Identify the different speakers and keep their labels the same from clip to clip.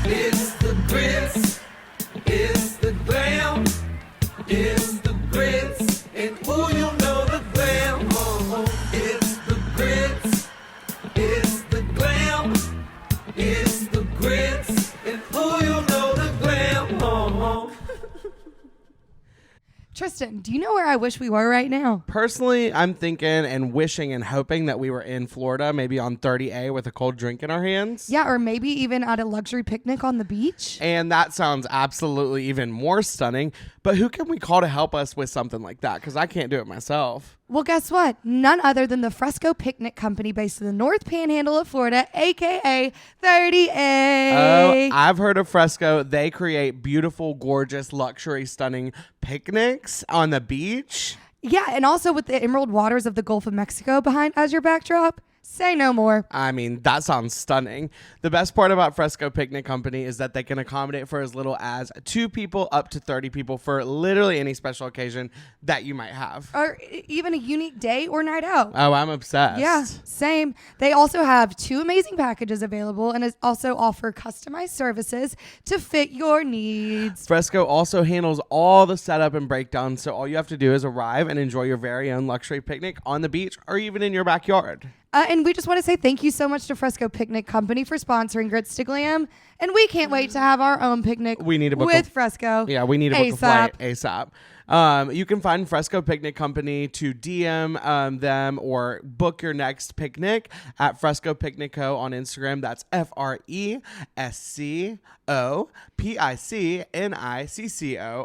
Speaker 1: It's the grits. It's the glam. It's the grits. And ooh, you know the glam. Oh, it's the grits. It's the glam. It's the grits. And ooh, you know the glam. Oh.
Speaker 2: Tristan, do you know where I wish we were right now?
Speaker 3: Personally, I'm thinking and wishing and hoping that we were in Florida, maybe on 30A with a cold drink in our hands.
Speaker 2: Yeah, or maybe even at a luxury picnic on the beach.
Speaker 3: And that sounds absolutely even more stunning. But who can we call to help us with something like that? Because I can't do it myself.
Speaker 2: Well, guess what? None other than the Fresco Picnic Company based in the North Panhandle of Florida, a.k.a. 30A.
Speaker 3: Oh, I've heard of Fresco. They create beautiful, gorgeous, luxury, stunning picnics on the beach.
Speaker 2: Yeah, and also with the emerald waters of the Gulf of Mexico behind as your backdrop. Say no more.
Speaker 3: I mean, that sounds stunning. The best part about Fresco Picnic Company is that they can accommodate for as little as 2 people up to 30 people for literally any special occasion that you might have.
Speaker 2: Or even a unique day or night out.
Speaker 3: Oh, I'm obsessed.
Speaker 2: Yeah, same. They also have 2 amazing packages available and also offer customized services to fit your needs.
Speaker 3: Fresco also handles all the setup and breakdown, so all you have to do is arrive and enjoy your very own luxury picnic on the beach or even in your backyard.
Speaker 2: And we just want to say thank you so much to Fresco Picnic Company for sponsoring Grits to Glam. And we can't wait to have our own picnic
Speaker 3: We need to book
Speaker 2: with Fresco.
Speaker 3: Yeah, we need to book a flight ASAP. You can find Fresco Picnic Company to DM them or book your next picnic at Fresco Picnic Co. on Instagram. That's FrescoPicnicco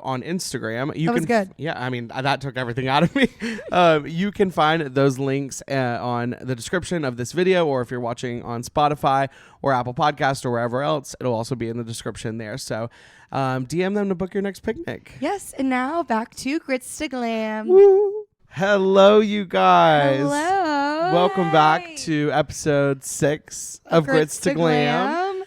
Speaker 3: on Instagram.
Speaker 2: That was good.
Speaker 3: Yeah, I mean, that took everything out of me. You can find those links on the description of this video, or if you're watching on Spotify or Apple Podcast or wherever else, it'll also be in the description there. So DM them to book your next picnic.
Speaker 2: Yes, and now back to Grits to Glam.
Speaker 3: Woo. Hello, you guys.
Speaker 2: Hello.
Speaker 3: Welcome back to episode 6 of Grits to Glam.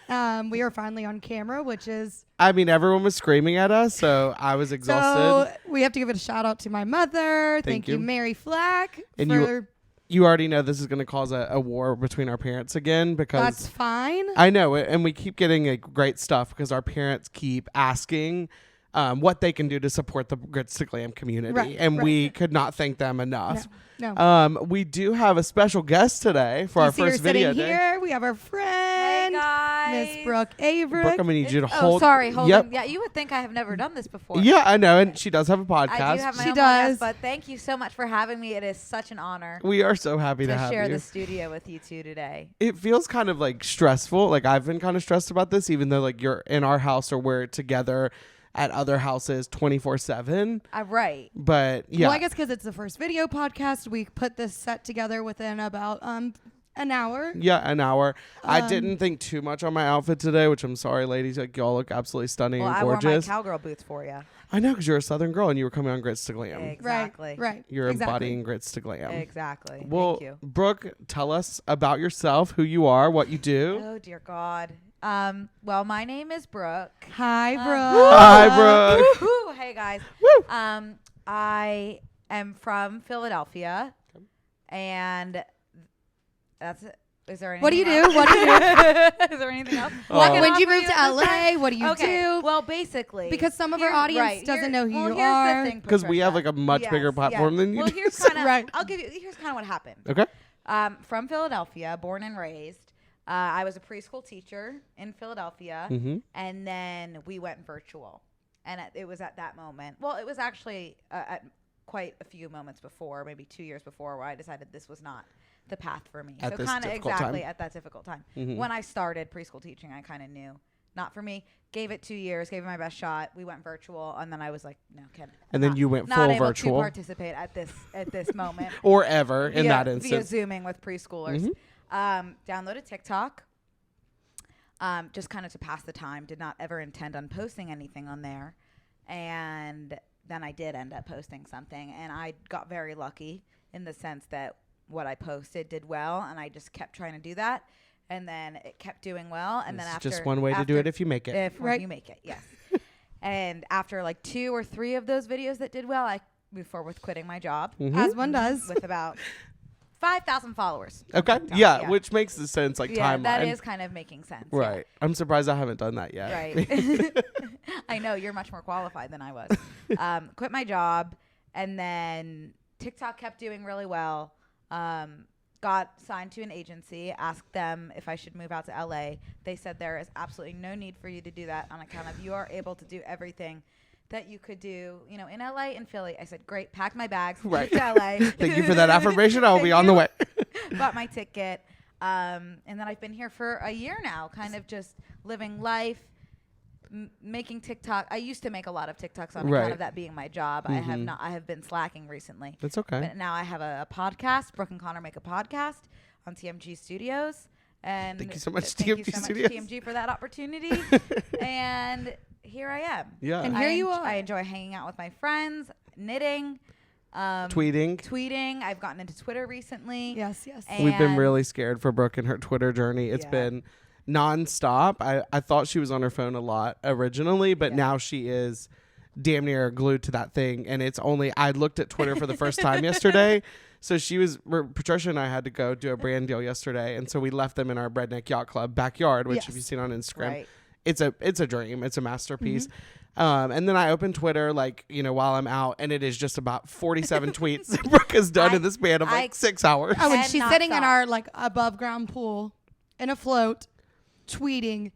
Speaker 2: We are finally on camera, which is...
Speaker 3: I mean, everyone was screaming at us, so I was exhausted.
Speaker 2: So we have to give it a shout out to my mother. Thank you, Mary Flack.
Speaker 3: And you already know this is going to cause a war between our parents again because...
Speaker 2: That's fine.
Speaker 3: I know, and we keep getting great stuff because our parents keep asking what they can do to support the Grits to Glam community, we could not thank them enough.
Speaker 2: No.
Speaker 3: We do have a special guest today for our first video day.
Speaker 2: Here, we have our friend, Miss Brooke Averick.
Speaker 3: Brooke, I'm going to need you to hold.
Speaker 4: Oh, sorry. Hold
Speaker 3: yep.
Speaker 4: on. Yeah, you would think I have never done this before.
Speaker 3: Yeah, I know, and she does have a podcast.
Speaker 4: I do have my own podcast, but thank you so much for having me. It is such an honor.
Speaker 3: We are so happy to have
Speaker 4: share
Speaker 3: you.
Speaker 4: the studio with you two today.
Speaker 3: It feels kind of like stressful. Like I've been kind of stressed about this, even though like you're in our house or we're together at other houses 24/7.
Speaker 4: Right.
Speaker 3: But yeah.
Speaker 2: Well, I guess because it's the first video podcast, we put this set together within about an hour.
Speaker 3: Yeah, an hour. I didn't think too much on my outfit today, which I'm sorry, ladies. Like y'all look absolutely stunning and gorgeous.
Speaker 4: I wore my cowgirl boots for you.
Speaker 3: I know, because you're a Southern girl and you were coming on Grits to Glam.
Speaker 4: Exactly.
Speaker 2: Right.
Speaker 3: You're embodying Grits to Glam.
Speaker 4: Exactly.
Speaker 3: Well,
Speaker 4: thank you.
Speaker 3: Brooke, tell us about yourself, who you are, what you do.
Speaker 4: Oh, dear God. Well, my name is Brooke.
Speaker 2: Hi, Brooke.
Speaker 3: Hi, Brooke.
Speaker 4: Hey, guys.
Speaker 3: Woo.
Speaker 4: I am from Philadelphia, and that's it. Is there anything
Speaker 2: What do you
Speaker 4: else?
Speaker 2: do? What do you do?
Speaker 4: Is there anything else?
Speaker 2: When did you move to LA? What do you do?
Speaker 4: Well, basically,
Speaker 2: Because some of our audience doesn't know who you
Speaker 4: here's
Speaker 2: are.
Speaker 4: the thing,
Speaker 3: Because we have like
Speaker 4: Patricia.
Speaker 3: a much bigger platform than you
Speaker 4: Well,
Speaker 3: do.
Speaker 4: here's kind of.
Speaker 2: Right.
Speaker 4: I'll give you. Here's kind of what happened.
Speaker 3: Okay.
Speaker 4: From Philadelphia, born and raised. I was a preschool teacher in Philadelphia, and then we went virtual. And it was at that moment. Well, it was actually at quite a few moments before, maybe 2 years before, where I decided this was not the path for me.
Speaker 3: At
Speaker 4: so
Speaker 3: this
Speaker 4: kind of
Speaker 3: difficult
Speaker 4: exactly
Speaker 3: time.
Speaker 4: at that difficult time. When I started preschool teaching, I kind of knew. Not for me. Gave it 2 years, gave it my best shot. We went virtual, and then I was like, no,
Speaker 3: And then you went full
Speaker 4: not able
Speaker 3: virtual.
Speaker 4: to participate at this moment.
Speaker 3: Or ever in that
Speaker 4: Via
Speaker 3: instance.
Speaker 4: Zooming with preschoolers. Downloaded TikTok. Just kind of to pass the time. Did not ever intend on posting anything on there. And then I did end up posting something. And I got very lucky in the sense that what I posted did well. And I just kept trying to do that. And then it kept doing well. And then after...
Speaker 3: just one way to do it if you make it.
Speaker 4: If you make it, yes. And after like 2 or 3 of those videos that did well, I moved forward with quitting my job.
Speaker 2: As one does.
Speaker 4: With about 5,000 followers.
Speaker 3: Okay.
Speaker 4: TikTok,
Speaker 3: Yeah, which makes the sense, like
Speaker 4: yeah,
Speaker 3: timeline.
Speaker 4: that is kind of making sense. yeah.
Speaker 3: Right. I'm surprised I haven't done that yet.
Speaker 4: Right. I know you're much more qualified than I was. Quit my job, and then TikTok kept doing really well. Got signed to an agency, asked them if I should move out to LA. They said there is absolutely no need for you to do that on account of you are able to do everything that you could do, in LA and Philly. I said, great, pack my bags,
Speaker 3: Right.
Speaker 4: moved to LA.
Speaker 3: Thank you for that affirmation. I will be on the way.
Speaker 4: Bought my ticket. And then I've been here for a year now, kind of just living life, making TikTok. I used to make a lot of TikToks on
Speaker 3: Right.
Speaker 4: account of that being my job. I have been slacking recently.
Speaker 3: That's okay.
Speaker 4: But now I have a podcast. Brooke and Connor make a podcast on TMG Studios. And
Speaker 3: Thank you so much,
Speaker 4: thank you
Speaker 3: TMG
Speaker 4: so much,
Speaker 3: Studios.
Speaker 4: TMG, for that opportunity. And here I am.
Speaker 3: Yeah.
Speaker 2: And here you are.
Speaker 4: I enjoy hanging out with my friends, knitting,
Speaker 3: Tweeting.
Speaker 4: I've gotten into Twitter recently.
Speaker 2: Yes, yes.
Speaker 3: We've been
Speaker 4: And-
Speaker 3: really scared for Brooke and her Twitter journey. It's
Speaker 4: Yeah.
Speaker 3: been nonstop. I thought she was on her phone a lot originally, but
Speaker 4: Yeah.
Speaker 3: now she is damn near glued to that thing. And it's only, I looked at Twitter for the first time yesterday. So Patricia and I had to go do a brand deal yesterday. And so we left them in our Redneck Yacht Club backyard, which
Speaker 2: Yes.
Speaker 3: if you've seen on Instagram,
Speaker 4: Right.
Speaker 3: it's a dream. It's a masterpiece. And then I open Twitter, while I'm out, and it is just about 47 tweets that Brooke has done in the span of 6 hours.
Speaker 2: Oh, and
Speaker 4: And
Speaker 2: she's
Speaker 4: not
Speaker 2: sitting in
Speaker 4: stop.
Speaker 2: our above ground pool in a float, tweeting.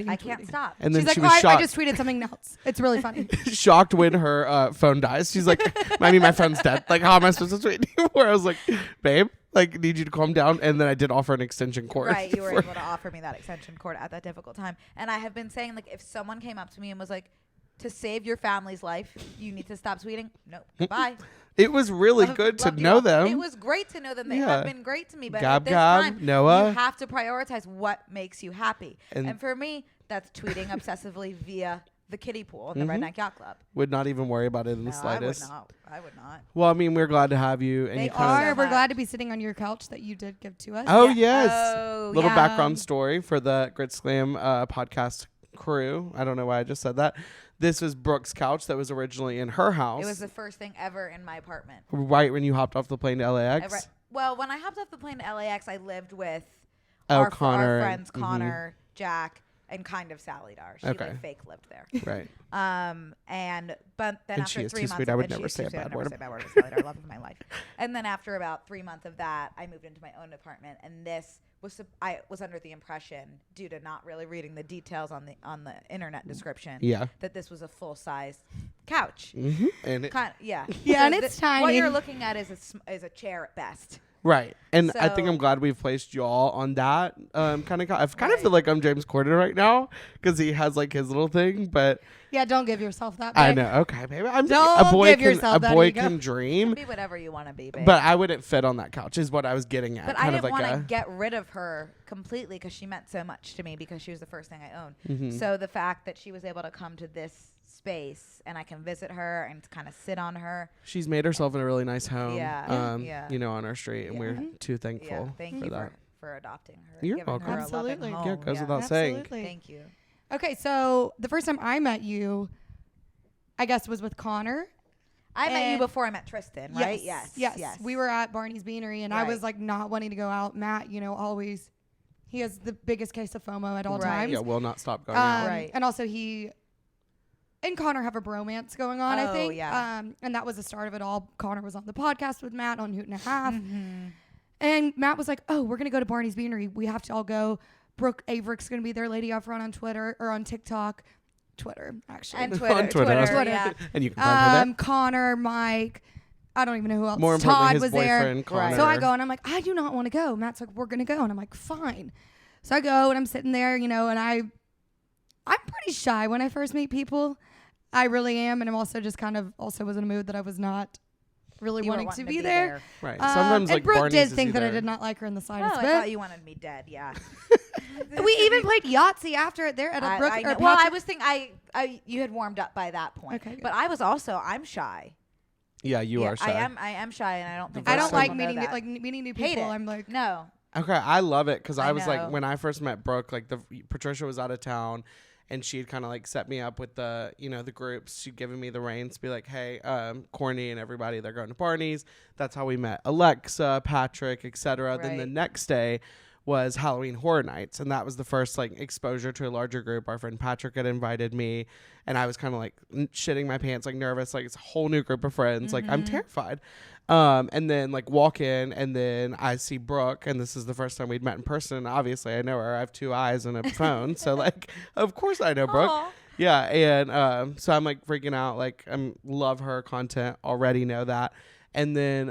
Speaker 4: I can't stop.
Speaker 3: And then
Speaker 2: She's
Speaker 3: she
Speaker 2: like,
Speaker 3: was
Speaker 2: I
Speaker 3: shocked.
Speaker 2: just tweeted something else. It's really funny.
Speaker 3: Shocked when her phone dies. She's like, my phone's dead. Like, how am I supposed to tweet? Where I was like, babe, need you to calm down. And then I did offer an extension cord.
Speaker 4: Right, you were able to offer me that extension cord at that difficult time. And I have been saying, if someone came up to me and was like, to save your family's life, you need to stop tweeting. Nope. Goodbye.
Speaker 3: It was really
Speaker 4: Love-
Speaker 3: good to
Speaker 4: love you
Speaker 3: know
Speaker 4: all.
Speaker 3: them.
Speaker 4: It was great to know them. They
Speaker 3: Yeah.
Speaker 4: have been great to me. But
Speaker 3: Gab
Speaker 4: at this
Speaker 3: Gab,
Speaker 4: time,
Speaker 3: Noah.
Speaker 4: you have to prioritize what makes you happy.
Speaker 3: And-
Speaker 4: And for me, that's tweeting obsessively via the kiddie pool in the Redneck Yacht Club.
Speaker 3: Would not even worry about it in the
Speaker 4: No,
Speaker 3: slightest.
Speaker 4: I would not.
Speaker 3: Well, I mean, we're glad to have you. And
Speaker 4: They
Speaker 3: you kind
Speaker 4: are.
Speaker 3: of
Speaker 2: We're
Speaker 4: much.
Speaker 2: glad to be sitting on your couch that you did give to us.
Speaker 3: Oh,
Speaker 4: Yeah.
Speaker 3: yes.
Speaker 4: Oh,
Speaker 3: Little
Speaker 4: yeah.
Speaker 3: background story for the Grits Glam podcast crew. I don't know why I just said that. This was Brooke's couch that was originally in her house.
Speaker 4: It was the first thing ever in my apartment.
Speaker 3: right when you hopped off the plane to LAX.
Speaker 4: Well, when I hopped off the plane to LAX, I lived with
Speaker 3: Oh,
Speaker 4: our
Speaker 3: Connor.
Speaker 4: friends,
Speaker 3: Mhm.
Speaker 4: Connor, Jack, and kind of Sally Dar. She
Speaker 3: Okay.
Speaker 4: fake lived there.
Speaker 3: Right.
Speaker 4: But then
Speaker 3: And
Speaker 4: after
Speaker 3: she is
Speaker 4: 3
Speaker 3: too
Speaker 4: months,
Speaker 3: sweet. I would
Speaker 4: and she
Speaker 3: never
Speaker 4: is
Speaker 3: say
Speaker 4: too
Speaker 3: a
Speaker 4: sweet. I
Speaker 3: bad
Speaker 4: would
Speaker 3: word.
Speaker 4: never say a bad word with Sally Dar. Love of my life. And then after about 3 months of that, I moved into my own apartment, and this was I was under the impression, due to not really reading the details on the internet description,
Speaker 3: Yeah.
Speaker 4: that this was a full size couch.
Speaker 3: Mm-hmm. And it,
Speaker 4: Yeah.
Speaker 2: Yeah, and
Speaker 4: So
Speaker 2: it's
Speaker 4: What
Speaker 2: tiny.
Speaker 4: you're looking at is a chair at best.
Speaker 3: right. And I think
Speaker 4: So-
Speaker 3: I'm glad we've placed y'all on that kind of. I kind of
Speaker 4: Right.
Speaker 3: feel like I'm James Corden right now because he has his little thing, but
Speaker 2: Yeah, don't give yourself that.
Speaker 3: I
Speaker 2: babe.
Speaker 3: know. Okay, maybe I'm
Speaker 2: Don't
Speaker 3: a boy
Speaker 2: give
Speaker 3: can
Speaker 2: yourself
Speaker 3: a
Speaker 2: that
Speaker 3: boy
Speaker 2: ego.
Speaker 3: can dream,
Speaker 4: Be whatever you want to be, babe.
Speaker 3: but I wouldn't fit on that couch. Is what I was getting at.
Speaker 4: But I
Speaker 3: kind of
Speaker 4: didn't want to
Speaker 3: a
Speaker 4: get rid of her completely because she meant so much to me because she was the first thing I owned.
Speaker 3: Mhm.
Speaker 4: So the fact that she was able to come to this space and I can visit her and kind of sit on her.
Speaker 3: She's made herself in a really nice home.
Speaker 4: Yeah. Yeah.
Speaker 3: On our street, and
Speaker 4: Yeah.
Speaker 3: we're too thankful
Speaker 4: Yeah, thank
Speaker 3: for
Speaker 4: you
Speaker 3: that.
Speaker 4: for adopting her.
Speaker 3: You're
Speaker 4: and giving
Speaker 3: welcome.
Speaker 4: Her
Speaker 2: Absolutely.
Speaker 4: A
Speaker 2: Yeah,
Speaker 4: loving
Speaker 3: Yeah,
Speaker 4: home.
Speaker 3: it goes without saying.
Speaker 2: Absolutely.
Speaker 4: Thank you.
Speaker 2: Okay, so the first time I met you, I guess, was with Connor.
Speaker 4: I met you
Speaker 2: And-
Speaker 4: before I met Tristan, right?
Speaker 2: Yes. We were at Barney's Beanery, and I was
Speaker 4: Right.
Speaker 2: not wanting to go out. Matt, always, he has the biggest case of FOMO at all
Speaker 4: Right.
Speaker 2: times.
Speaker 3: Yeah, will not stop going out.
Speaker 4: Right.
Speaker 2: And also he and Connor have a bromance going on, I
Speaker 4: Oh,
Speaker 2: think.
Speaker 4: yeah.
Speaker 2: And that was the start of it all. Connor was on the podcast with Matt on Hoot and a Half.
Speaker 4: Mm-hmm.
Speaker 2: And Matt was like, oh, we're going to go to Barney's Beanery. We have to all go. Brooke Averick's going to be there. LadyEfron on Twitter or on TikTok. Twitter, actually.
Speaker 4: And Twitter.
Speaker 3: On Twitter.
Speaker 2: Twitter.
Speaker 4: Yeah.
Speaker 3: And you can find her there.
Speaker 2: Connor, Mike. I don't even know who else.
Speaker 3: More
Speaker 2: Todd
Speaker 3: importantly, his
Speaker 2: was there.
Speaker 3: boyfriend, Connor.
Speaker 2: So I go and I'm like, I do not want to go. Matt's like, we're gonna go, and I'm like, fine. So I go and I'm sitting there, and I'm pretty shy when I first meet people. I really am, and I'm also just kind of also was in a mood that I was not really
Speaker 4: You were
Speaker 2: wanting to be there.
Speaker 3: Right. Sometimes
Speaker 2: and Brooke
Speaker 3: Barney's
Speaker 2: did
Speaker 3: is
Speaker 2: think that I
Speaker 3: either-
Speaker 2: did not like her in the
Speaker 4: Oh,
Speaker 2: slightest
Speaker 4: I
Speaker 2: bit.
Speaker 4: thought you wanted me dead. Yeah.
Speaker 2: We even played Yahtzee after it there at a Brooke.
Speaker 4: I
Speaker 2: or
Speaker 4: know. Well, I
Speaker 2: Patrick-
Speaker 4: was thinking you had warmed up by that point.
Speaker 2: Okay, good.
Speaker 4: But I'm shy.
Speaker 3: Yeah, you
Speaker 4: Yeah,
Speaker 3: are shy.
Speaker 4: I am shy, and I don't think
Speaker 2: I
Speaker 3: First
Speaker 2: don't
Speaker 3: time-
Speaker 2: like
Speaker 4: people know
Speaker 2: meeting
Speaker 4: that.
Speaker 2: meeting new
Speaker 4: Hate
Speaker 2: people.
Speaker 4: it.
Speaker 2: I'm like,
Speaker 4: No.
Speaker 3: Okay, I love it because I
Speaker 4: I
Speaker 3: was
Speaker 4: know.
Speaker 3: like when I first met Brooke, Patricia was out of town, and she had kind of like set me up with the, you know, the groups. She'd given me the reins to be like, hey, Courtney and everybody, they're going to Barney's. That's how we met Alexa, Patrick, etc. Then the
Speaker 4: Right.
Speaker 3: next day was Halloween Horror Nights, and that was the first like exposure to a larger group. Our friend Patrick had invited me, and I was kind of like shitting my pants, like nervous, like it's a whole new group of friends. Like I'm terrified. And then like walk in, and then I see Brooke, and this is the first time we'd met in person. Obviously I know her. I have 2 eyes and a phone. So like, of course I know Brooke.
Speaker 4: Aw.
Speaker 3: Yeah. And so I'm like freaking out. Like love her content, already know that. And then,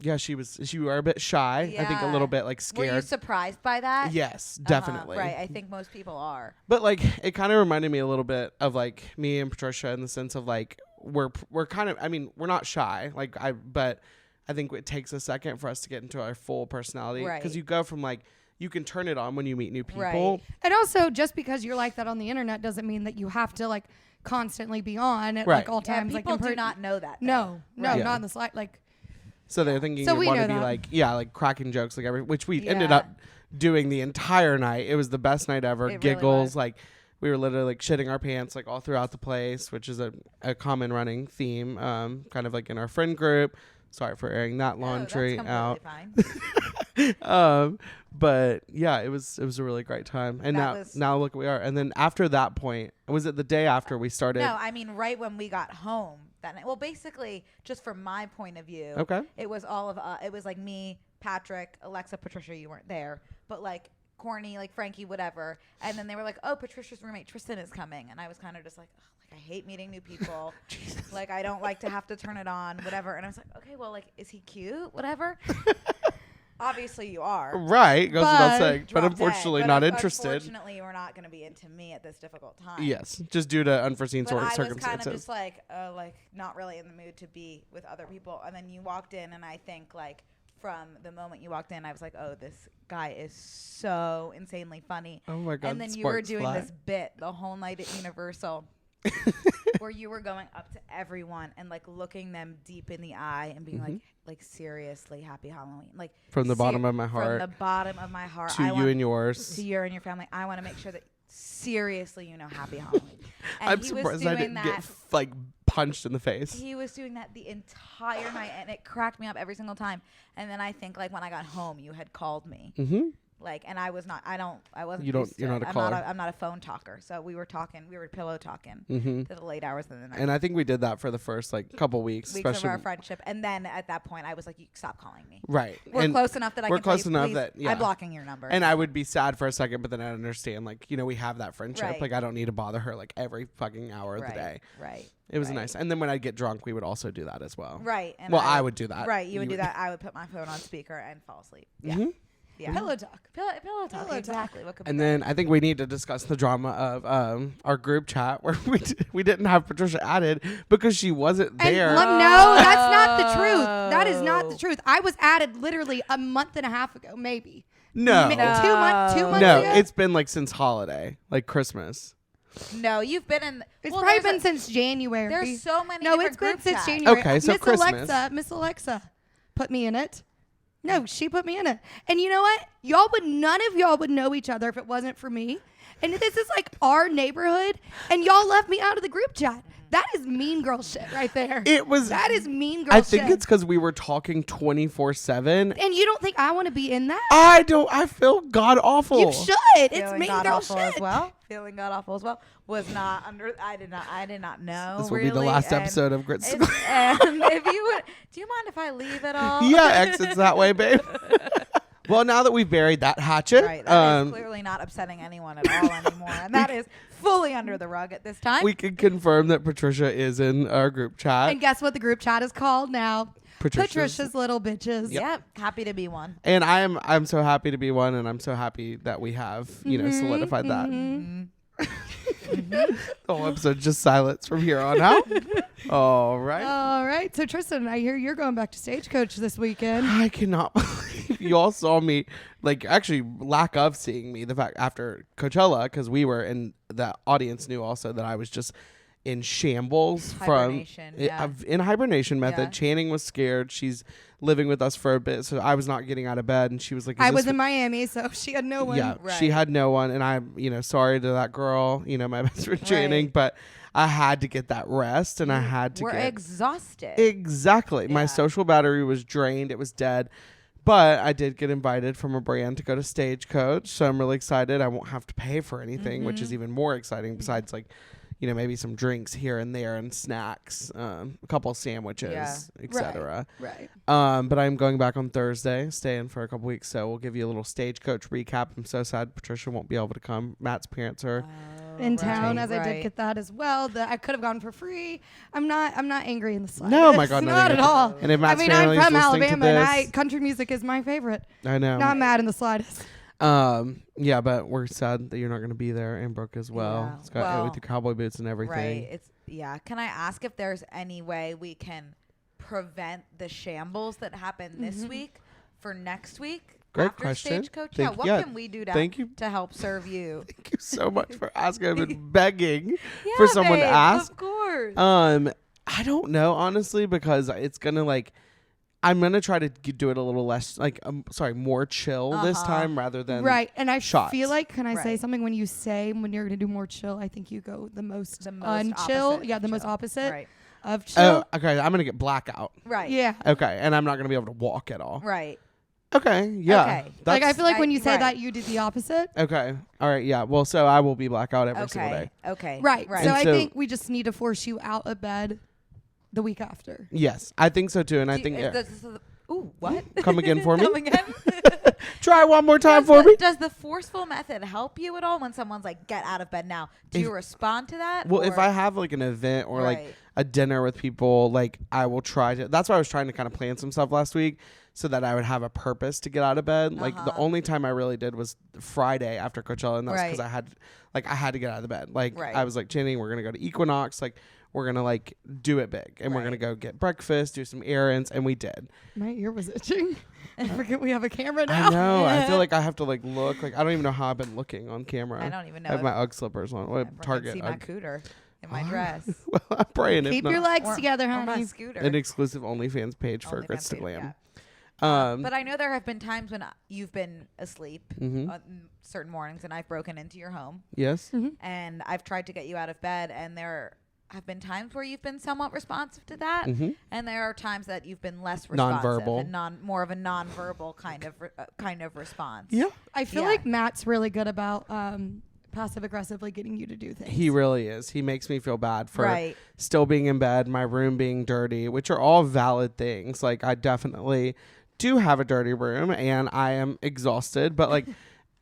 Speaker 3: yeah, she were a bit shy. I think a
Speaker 4: Yeah.
Speaker 3: little bit like
Speaker 4: Were you
Speaker 3: scared.
Speaker 4: surprised by that?
Speaker 3: Yes, definitely.
Speaker 4: Right. I think most people are.
Speaker 3: But like, it kind of reminded me a little bit of like me and Patricia in the sense of like, we're kind of, I mean, we're not shy. Like but I think it takes a second for us to get into our full personality.
Speaker 4: Right.
Speaker 3: Cause you go from like, you can turn it on when you meet new people.
Speaker 4: Right.
Speaker 2: And also, just because you're like that on the internet doesn't mean that you have to like constantly be on at
Speaker 3: Right.
Speaker 2: like all
Speaker 4: Yeah,
Speaker 2: times.
Speaker 4: people
Speaker 2: like
Speaker 4: do not know that. though.
Speaker 2: No,
Speaker 4: Right.
Speaker 3: Yeah.
Speaker 2: not in the slide. Like,
Speaker 3: So they're thinking
Speaker 2: So
Speaker 3: you
Speaker 2: we
Speaker 3: want to
Speaker 2: know
Speaker 3: be
Speaker 2: that.
Speaker 3: like, yeah, like cracking jokes, like which we ended
Speaker 4: Yeah.
Speaker 3: up doing the entire night. It was the best night ever.
Speaker 4: It really
Speaker 3: Giggles,
Speaker 4: was.
Speaker 3: like we were literally like shitting our pants like all throughout the place, which is a common running theme, kind of like in our friend group. Sorry for airing that
Speaker 4: No, that's
Speaker 3: laundry
Speaker 4: completely
Speaker 3: out.
Speaker 4: fine.
Speaker 3: But yeah, it was a really great time. And
Speaker 4: That
Speaker 3: now look where we are. And then after that point, was it the day after we started?
Speaker 4: No, I mean right when we got home that night. Well, basically, just from my point of view,
Speaker 3: Okay.
Speaker 4: it was all of it was like me, Patrick, Alexa, Patricia. You weren't there, but like Corny, like Frankie, whatever. And then they were like, "Oh, Patricia's roommate Tristan is coming," and I was kind of just like, "Ugh, like I hate meeting new people. Like I don't like to have to turn it on, whatever." And I was like, "Okay, well, like, is he cute? Whatever." Obviously, you are.
Speaker 3: Right. Goes without
Speaker 2: But-
Speaker 3: saying. But
Speaker 4: Drop
Speaker 3: unfortunately
Speaker 4: dead.
Speaker 3: not
Speaker 4: But
Speaker 3: interested.
Speaker 4: Unfortunately, you're not going to be into me at this difficult time.
Speaker 3: Yes. Just due to unforeseen
Speaker 4: But I was kind
Speaker 3: circumstances.
Speaker 4: of just like not really in the mood to be with other people. And then you walked in, and I think like from the moment you walked in, I was like, oh, this guy is so insanely funny.
Speaker 3: Oh my God.
Speaker 4: And then you were
Speaker 3: sparks
Speaker 4: doing
Speaker 3: fly.
Speaker 4: this bit the whole night at Universal. Where you were going up to everyone and like looking them deep in the eye and being like seriously happy Halloween, like
Speaker 3: From the bottom of my heart.
Speaker 4: from the bottom of my heart
Speaker 3: To
Speaker 4: I
Speaker 3: you
Speaker 4: want,
Speaker 3: and yours.
Speaker 4: to you and your family. I want to make sure that seriously you know happy Halloween. And
Speaker 3: I'm
Speaker 4: he
Speaker 3: surprised
Speaker 4: was
Speaker 3: I
Speaker 4: doing
Speaker 3: didn't
Speaker 4: that.
Speaker 3: get like punched in the face.
Speaker 4: He was doing that the entire night, and it cracked me up every single time. And then I think like when I got home, you had called me.
Speaker 3: Mm-hmm.
Speaker 4: Like, and I was not. I wasn't.
Speaker 3: You don't-
Speaker 4: used to
Speaker 3: you're
Speaker 4: it.
Speaker 3: not a
Speaker 4: I'm
Speaker 3: caller.
Speaker 4: I'm not a phone talker. So we were talking. We were pillow talking to the late hours of the night.
Speaker 3: And I think we did that for the first like couple weeks,
Speaker 4: Weeks of
Speaker 3: especially
Speaker 4: our friendship, and then at that point, I was like, "You stop calling me.
Speaker 3: right.
Speaker 4: We're
Speaker 3: And
Speaker 4: close enough that I
Speaker 3: we're
Speaker 4: can tell
Speaker 3: close
Speaker 4: you,
Speaker 3: enough
Speaker 4: please,
Speaker 3: that yeah.
Speaker 4: I'm blocking your number."
Speaker 3: And I would be sad for a second, but then I understand like we have that friendship.
Speaker 4: Right.
Speaker 3: Like I don't need to bother her like every fucking hour of the day.
Speaker 4: Right.
Speaker 3: It was
Speaker 4: right.
Speaker 3: nice. And then when I'd get drunk, we would also do that as well.
Speaker 4: Right. And
Speaker 3: Well, I would do that.
Speaker 4: Right. You would
Speaker 3: You
Speaker 4: do
Speaker 3: would-
Speaker 4: that. I would put my phone on speaker and fall asleep. Yeah.
Speaker 3: Mhm.
Speaker 4: Yeah.
Speaker 2: pillow talk.
Speaker 4: Pillow talk.
Speaker 2: Pillow talk.
Speaker 4: Exactly. What could be
Speaker 3: And
Speaker 4: better?
Speaker 3: then I think we need to discuss the drama of our group chat where we didn't have Patricia added because she wasn't
Speaker 2: And
Speaker 3: there.
Speaker 2: no, that's not the truth. That is not the truth. I was added literally a month and a half ago, maybe.
Speaker 3: No.
Speaker 2: 2 months. 2 months
Speaker 3: No,
Speaker 2: ago.
Speaker 3: it's been like since holiday, like Christmas.
Speaker 4: No, you've been in.
Speaker 2: It's
Speaker 4: well,
Speaker 2: probably
Speaker 4: there's
Speaker 2: been since January.
Speaker 4: There's so many.
Speaker 2: No,
Speaker 4: different
Speaker 2: it's been
Speaker 4: group
Speaker 2: since
Speaker 4: chats.
Speaker 2: January.
Speaker 3: Okay, so Christmas.
Speaker 2: Miss Alexa put me in it. No, she put me in it. And you know what? None of y'all would know each other if it wasn't for me. And this is like our neighborhood, and y'all left me out of the group chat. That is mean girl shit right there. That is mean girl
Speaker 3: I
Speaker 2: shit.
Speaker 3: think it's because we were talking 24/7.
Speaker 2: And you don't think I want to be in that?
Speaker 3: I feel god awful.
Speaker 2: You should. It's
Speaker 4: Feeling
Speaker 2: mean
Speaker 4: god
Speaker 2: girl
Speaker 4: awful
Speaker 2: shit.
Speaker 4: as well. Feeling god awful as well was not under. I did not know.
Speaker 3: This will be the
Speaker 4: really,
Speaker 3: last
Speaker 4: and
Speaker 3: episode of Grits.
Speaker 4: and if you would, do you mind if I leave at all?
Speaker 3: Yeah, exits that way, babe. Well, now that we've buried that hatchet,
Speaker 4: Right. That is clearly not upsetting anyone at all anymore, and that is fully under the rug at this time.
Speaker 3: we can confirm that Patricia is in our group chat.
Speaker 2: And guess what the group chat is called now?
Speaker 3: Patricia's
Speaker 2: Little Bitches.
Speaker 4: Yep. Happy to be one.
Speaker 3: And I'm so happy to be one, and I'm so happy that we have solidified that. The whole episode just silence from here on out. All right.
Speaker 2: All right. So Tristan, I hear you're going back to Stagecoach this weekend.
Speaker 3: I cannot believe you all saw me, like actually lack of seeing me, the fact after Coachella, because we were in the audience knew also that I was just in shambles
Speaker 4: Hibernation,
Speaker 3: in hibernation method.
Speaker 4: Yeah.
Speaker 3: Channing was scared. She's living with us for a bit, so I was not getting out of bed, and she was like,
Speaker 2: I was in Miami, so she had no one.
Speaker 3: Yeah,
Speaker 4: Right.
Speaker 3: she had no one, and I'm, sorry to that girl, my best friend Channing,
Speaker 4: Right.
Speaker 3: but I had to get that rest, and I had to
Speaker 4: We're
Speaker 3: get
Speaker 4: exhausted.
Speaker 3: exactly. My
Speaker 4: Yeah.
Speaker 3: social battery was drained; it was dead. But I did get invited from a brand to go to Stagecoach, so I'm really excited. I won't have to pay for anything, which is even more exciting. Besides, like, maybe some drinks here and there and snacks, a couple of sandwiches,
Speaker 4: Yeah.
Speaker 3: etc.
Speaker 2: Right.
Speaker 3: But I'm going back on Thursday, staying for a couple weeks, so we'll give you a little Stagecoach recap. I'm so sad Patricia won't be able to come. Matt's parents are
Speaker 2: In town, as I did
Speaker 4: Right.
Speaker 2: get that as well. That I could have gone for free. I'm not angry in the slightest.
Speaker 3: No, my God, no,
Speaker 2: not
Speaker 3: no,
Speaker 2: at
Speaker 3: no.
Speaker 2: all.
Speaker 3: And if Matt's
Speaker 2: I'm
Speaker 3: family's
Speaker 2: from
Speaker 3: listening to
Speaker 2: Alabama, and
Speaker 3: this-
Speaker 2: country music is my favorite.
Speaker 3: I know.
Speaker 2: Not mad in the slightest.
Speaker 3: Yeah, but we're sad that you're not going to be there, and Brooke as well.
Speaker 4: Yeah.
Speaker 3: It's got
Speaker 4: Well,
Speaker 3: with your cowboy boots and everything.
Speaker 4: Right. Can I ask if there's any way we can prevent the shambles that happen this week for next week?
Speaker 3: Great
Speaker 4: after
Speaker 3: question.
Speaker 4: Stagecoach?
Speaker 3: Thank-
Speaker 4: What can we do
Speaker 3: thank you.
Speaker 4: to help serve you?
Speaker 3: Thank you so much for asking. I've been begging for someone to
Speaker 4: babe,
Speaker 3: ask.
Speaker 4: Of course.
Speaker 3: I don't know, honestly, because it's gonna I'm gonna try to do it a little less, more chill this time rather than
Speaker 2: Right. And I
Speaker 3: shots.
Speaker 2: feel like, can I say
Speaker 4: Right.
Speaker 2: something? When you're going to do more chill, I think you go the most
Speaker 4: The most
Speaker 2: unchill.
Speaker 4: opposite
Speaker 2: Yeah,
Speaker 4: of
Speaker 2: the most
Speaker 4: chill.
Speaker 2: opposite
Speaker 4: Right.
Speaker 2: of chill.
Speaker 3: Oh, okay. I'm gonna get blackout.
Speaker 4: Right.
Speaker 2: Yeah.
Speaker 3: Okay, and I'm not gonna be able to walk at all.
Speaker 4: Right.
Speaker 3: Okay, yeah.
Speaker 4: Okay.
Speaker 2: Like, I feel like when you say
Speaker 4: right.
Speaker 2: that, you did the opposite.
Speaker 3: Okay, all right, yeah. Well, so I will be blackout every single day.
Speaker 4: Okay.
Speaker 2: Right.
Speaker 4: Right.
Speaker 2: So
Speaker 3: And
Speaker 2: I
Speaker 3: so-
Speaker 2: think we just need to force you out of bed the week after.
Speaker 3: Yes, I think so too, and I think
Speaker 4: Ooh, what?
Speaker 3: come again for me.
Speaker 4: Come again?
Speaker 3: Try one more time for me.
Speaker 4: Does the forceful method help you at all when someone's like, get out of bed now? Do you respond to that?
Speaker 3: Well, if
Speaker 4: or-
Speaker 3: I have like an event or like
Speaker 4: Right.
Speaker 3: a dinner with people, like I will try to. That's why I was trying to kind of plan some stuff last week so that I would have a purpose to get out of bed. Like the only time I really did was Friday after Coachella, and that's because
Speaker 4: Right.
Speaker 3: I had to get out of the bed. Like
Speaker 4: Right.
Speaker 3: I was like, Jenny, we're gonna go to Equinox. Like we're gonna like do it big, and we're gonna
Speaker 4: Right.
Speaker 3: go get breakfast, do some errands, and we did.
Speaker 2: My ear was itching. I forget we have a camera now.
Speaker 3: I know. I feel like I have to like look. Like I don't even know how I've been looking on camera.
Speaker 4: I don't even know.
Speaker 3: I have
Speaker 4: if
Speaker 3: my UGG slippers on. What
Speaker 4: everyone can
Speaker 3: Target?
Speaker 4: see my
Speaker 3: UGG.
Speaker 4: cooter in my
Speaker 3: Oh.
Speaker 4: dress.
Speaker 3: Well, I'm praying.
Speaker 2: Keep
Speaker 3: if
Speaker 2: your
Speaker 3: not,
Speaker 2: legs
Speaker 4: Or-
Speaker 2: together,
Speaker 4: or my
Speaker 2: honey.
Speaker 4: scooter.
Speaker 3: an exclusive OnlyFans page for
Speaker 4: OnlyFans
Speaker 3: Grits to
Speaker 4: page,
Speaker 3: Glam.
Speaker 4: yeah. But I know there have been times when you've been asleep
Speaker 3: Mhm.
Speaker 4: on certain mornings, and I've broken into your home,
Speaker 3: Yes.
Speaker 4: and I've tried to get you out of bed, and there have been times where you've been somewhat responsive to that,
Speaker 3: Mhm.
Speaker 4: and there are times that you've been less responsive
Speaker 3: Nonverbal.
Speaker 4: and more of a nonverbal kind of response.
Speaker 3: Yeah.
Speaker 2: I feel
Speaker 4: Yeah.
Speaker 2: like Matt's really good about passive aggressively getting you to do things.
Speaker 3: He really is. He makes me feel bad for
Speaker 4: Right.
Speaker 3: still being in bed, my room being dirty, which are all valid things. Like I definitely do have a dirty room and I am exhausted, but like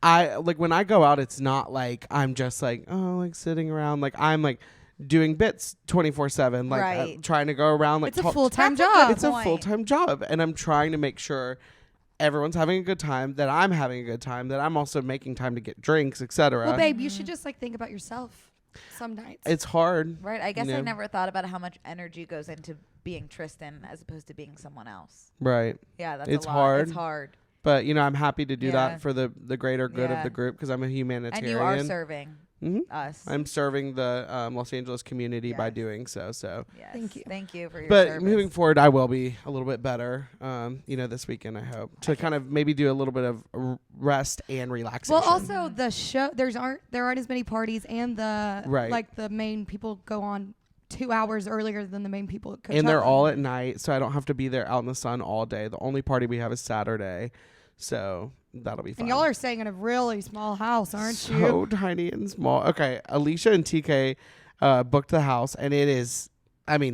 Speaker 3: I like when I go out it's not like I'm just like like sitting around, like I'm like doing bits 24/7, like
Speaker 4: Right.
Speaker 3: trying to go around like
Speaker 2: It's a
Speaker 3: talk-
Speaker 2: full-time
Speaker 4: That's a
Speaker 2: job.
Speaker 4: good
Speaker 3: it's a
Speaker 4: point.
Speaker 3: full-time job, and I'm trying to make sure everyone's having a good time, that I'm having a good time, that I'm also making time to get drinks, etc.
Speaker 2: Well, babe, you should just like think about yourself some nights.
Speaker 3: It's hard.
Speaker 4: Right. I guess
Speaker 3: You
Speaker 4: I
Speaker 3: know?
Speaker 4: never thought about how much energy goes into being Tristan as opposed to being someone else.
Speaker 3: Right.
Speaker 4: Yeah, that's
Speaker 3: It's
Speaker 4: a lot.
Speaker 3: hard.
Speaker 4: It's hard.
Speaker 3: But I'm happy to do
Speaker 4: Yeah.
Speaker 3: that for the greater good of
Speaker 4: Yeah.
Speaker 3: the group because I'm a
Speaker 4: And
Speaker 3: humanitarian.
Speaker 4: you are serving
Speaker 3: Mhm.
Speaker 4: us.
Speaker 3: I'm serving the Los Angeles community by
Speaker 4: Yes.
Speaker 3: doing so. So,
Speaker 4: Yes.
Speaker 2: Thank you.
Speaker 4: Thank you for your
Speaker 3: but
Speaker 4: service.
Speaker 3: moving forward, I will be a little bit better. This weekend, I hope to kind of maybe do a little bit of rest and relaxation.
Speaker 2: Well, also the show there aren't as many parties, and
Speaker 3: Right.
Speaker 2: like the main people go on 2 hours earlier than the main people at Coachella.
Speaker 3: and they're all at night, so I don't have to be there out in the sun all day. The only party we have is Saturday, so that'll be fun.
Speaker 2: And y'all are staying in a really small house, aren't
Speaker 3: so
Speaker 2: you?
Speaker 3: tiny and small. Okay, Alicia and TK booked the house, and it is,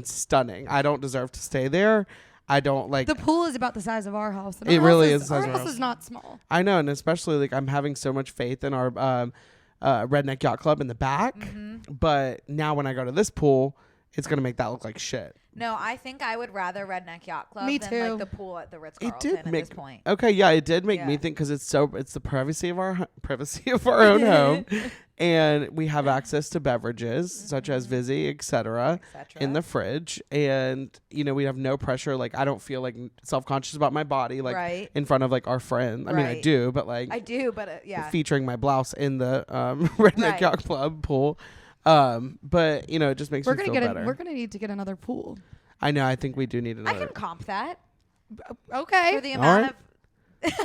Speaker 3: stunning. I don't deserve to stay there. I don't like.
Speaker 2: The pool is about the size of our house. And
Speaker 3: It
Speaker 2: our
Speaker 3: really
Speaker 2: house
Speaker 3: is the size
Speaker 2: Our
Speaker 3: of our
Speaker 2: house
Speaker 3: house.
Speaker 2: is not small.
Speaker 3: I know, and especially like I'm having so much faith in our Redneck Yacht Club in the back,
Speaker 4: Mm-hmm.
Speaker 3: but now when I go to this pool, it's gonna make that look like shit.
Speaker 4: No, I think I would rather Redneck Yacht Club
Speaker 2: Me
Speaker 4: than
Speaker 2: too.
Speaker 4: like the pool at the Ritz
Speaker 3: It
Speaker 4: Carlton
Speaker 3: did
Speaker 4: at
Speaker 3: make
Speaker 4: this point.
Speaker 3: Okay, yeah, it did make me
Speaker 4: Yeah.
Speaker 3: think because it's the privacy of our own home, and we have access to beverages such as Vizzy, etc. in the fridge, and we have no pressure. Like I don't feel like self-conscious about my body, like
Speaker 4: Right.
Speaker 3: in front of like our friends. I mean, I
Speaker 4: Right.
Speaker 3: do, but like
Speaker 4: I do, but yeah.
Speaker 3: featuring my blouse in the Redneck
Speaker 4: Right.
Speaker 3: Yacht Club pool. But it just makes
Speaker 2: We're
Speaker 3: me
Speaker 2: gonna
Speaker 3: feel
Speaker 2: get
Speaker 3: better.
Speaker 2: we're gonna need to get another pool.
Speaker 3: I know. I think we do need
Speaker 4: I
Speaker 3: another.
Speaker 4: can comp that
Speaker 2: Okay.
Speaker 4: for the
Speaker 3: All
Speaker 4: amount
Speaker 3: right.
Speaker 4: of.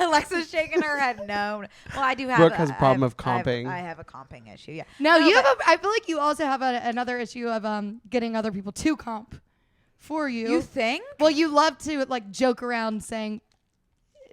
Speaker 4: Alexa's shaking her head. No. Well, I do have.
Speaker 3: Brooke has a
Speaker 4: I
Speaker 3: problem
Speaker 4: have-
Speaker 3: of comping.
Speaker 4: I have a comping issue. Yeah.
Speaker 2: No, you
Speaker 4: but
Speaker 2: have. I feel like you also have another issue of getting other people to comp for you.
Speaker 4: You think?
Speaker 2: Well, you love to like joke around saying.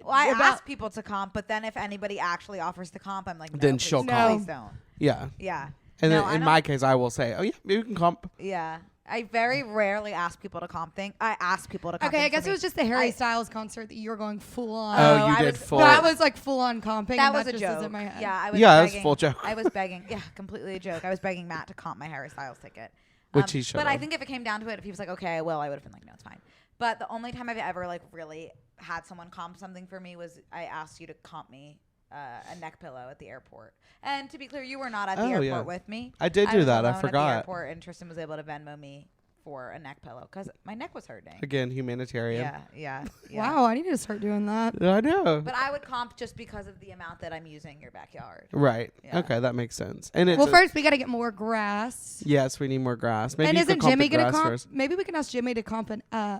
Speaker 4: Well, I
Speaker 2: about-
Speaker 4: ask people to comp, but then if anybody actually offers to comp, I'm like, no,
Speaker 3: Then
Speaker 4: please,
Speaker 3: she'll
Speaker 2: comp.
Speaker 4: Please don't.
Speaker 3: Yeah.
Speaker 4: Yeah.
Speaker 3: And
Speaker 4: No,
Speaker 3: then
Speaker 4: I
Speaker 3: in
Speaker 4: don't-
Speaker 3: my case, I will say, "Oh yeah, maybe we can comp."
Speaker 4: Yeah. I very rarely ask people to comp thing. I ask people to comp.
Speaker 2: Okay, I
Speaker 4: things for
Speaker 2: guess it
Speaker 4: me.
Speaker 2: was just the Harry
Speaker 4: I-
Speaker 2: Styles concert that you were going full on.
Speaker 3: Oh, you
Speaker 4: I
Speaker 3: did
Speaker 4: was-
Speaker 3: full.
Speaker 2: That was like full on comping.
Speaker 4: That
Speaker 2: and
Speaker 4: was a
Speaker 2: just is
Speaker 4: joke.
Speaker 2: in my head.
Speaker 4: Yeah, I was.
Speaker 3: Yeah, that was
Speaker 4: begging,
Speaker 3: full joke.
Speaker 4: I was begging. Yeah, completely a joke. I was begging Matt to comp my Harry Styles ticket,
Speaker 3: Which he should
Speaker 4: But I
Speaker 3: have.
Speaker 4: think if it came down to it, if he was like, "Okay, I will," I would have been like, "No, it's fine." But the only time I've ever like really had someone comp something for me was I asked you to comp me a neck pillow at the airport. And to be clear, you were not at the
Speaker 3: Oh,
Speaker 4: airport
Speaker 3: yeah.
Speaker 4: with me.
Speaker 3: I did do
Speaker 4: was
Speaker 3: that. I
Speaker 4: alone at the
Speaker 3: forgot.
Speaker 4: airport, and Tristan was able to Venmo me for a neck pillow because my neck was hurting.
Speaker 3: Again, humanitarian.
Speaker 4: Yeah.
Speaker 2: Wow, I need to start doing that.
Speaker 3: I know.
Speaker 4: But I would comp just because of the amount that I'm using your backyard.
Speaker 3: Right.
Speaker 4: Yeah.
Speaker 3: Okay, that makes sense. And it's
Speaker 2: Well, first we got to get more grass.
Speaker 3: yes, we need more grass. Maybe
Speaker 2: And
Speaker 3: you could
Speaker 2: isn't
Speaker 3: comp
Speaker 2: Jimmy
Speaker 3: the
Speaker 2: gonna
Speaker 3: grass
Speaker 2: comp?
Speaker 3: first.
Speaker 2: Maybe we can ask Jimmy to comp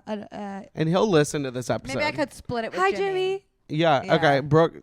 Speaker 3: And he'll listen to this episode.
Speaker 4: Maybe I could split it with
Speaker 2: Hi,
Speaker 4: Jimmy.
Speaker 2: Jimmy.
Speaker 3: Yeah.
Speaker 4: Yeah.
Speaker 3: Okay. Brooke,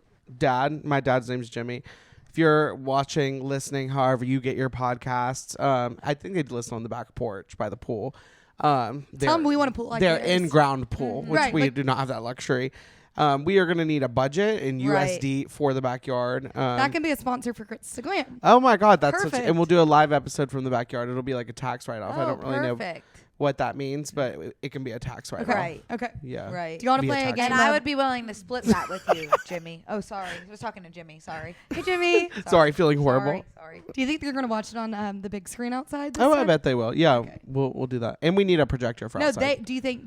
Speaker 3: my dad's name's Jimmy. If you're watching, listening, however you get your podcasts, I think they'd listen on the back porch by the pool.
Speaker 2: Tell them we want to pool like
Speaker 3: their
Speaker 2: yours.
Speaker 3: in-ground pool, which
Speaker 2: Right,
Speaker 3: we
Speaker 2: like-
Speaker 3: do not have that luxury. We are going to need a budget in
Speaker 4: Right.
Speaker 3: USD for the backyard.
Speaker 2: That can be a sponsor for Grits to Glam.
Speaker 3: Oh my God, that's such,
Speaker 2: Perfect.
Speaker 3: and we'll do a live episode from the backyard. It'll be like a tax write-off. I
Speaker 4: Oh,
Speaker 3: don't really know
Speaker 4: perfect.
Speaker 3: what that means, but it can be a tax write-off.
Speaker 4: Right.
Speaker 2: Okay.
Speaker 3: Yeah.
Speaker 4: Right.
Speaker 2: Do you want to
Speaker 3: Be a
Speaker 2: play a
Speaker 3: tax
Speaker 2: game?
Speaker 4: And
Speaker 3: write-off.
Speaker 4: I would be willing to split that with you, Jimmy. Oh, sorry. I was talking to Jimmy. Sorry.
Speaker 2: Hey, Jimmy.
Speaker 3: Sorry, feeling horrible.
Speaker 4: Sorry.
Speaker 2: Do you think they're going to watch it on the big screen outside? This
Speaker 3: Oh, I
Speaker 2: time?
Speaker 3: bet they will. Yeah,
Speaker 2: Okay.
Speaker 3: we'll do that, and we need a projector for
Speaker 2: No,
Speaker 3: outside.
Speaker 2: do you think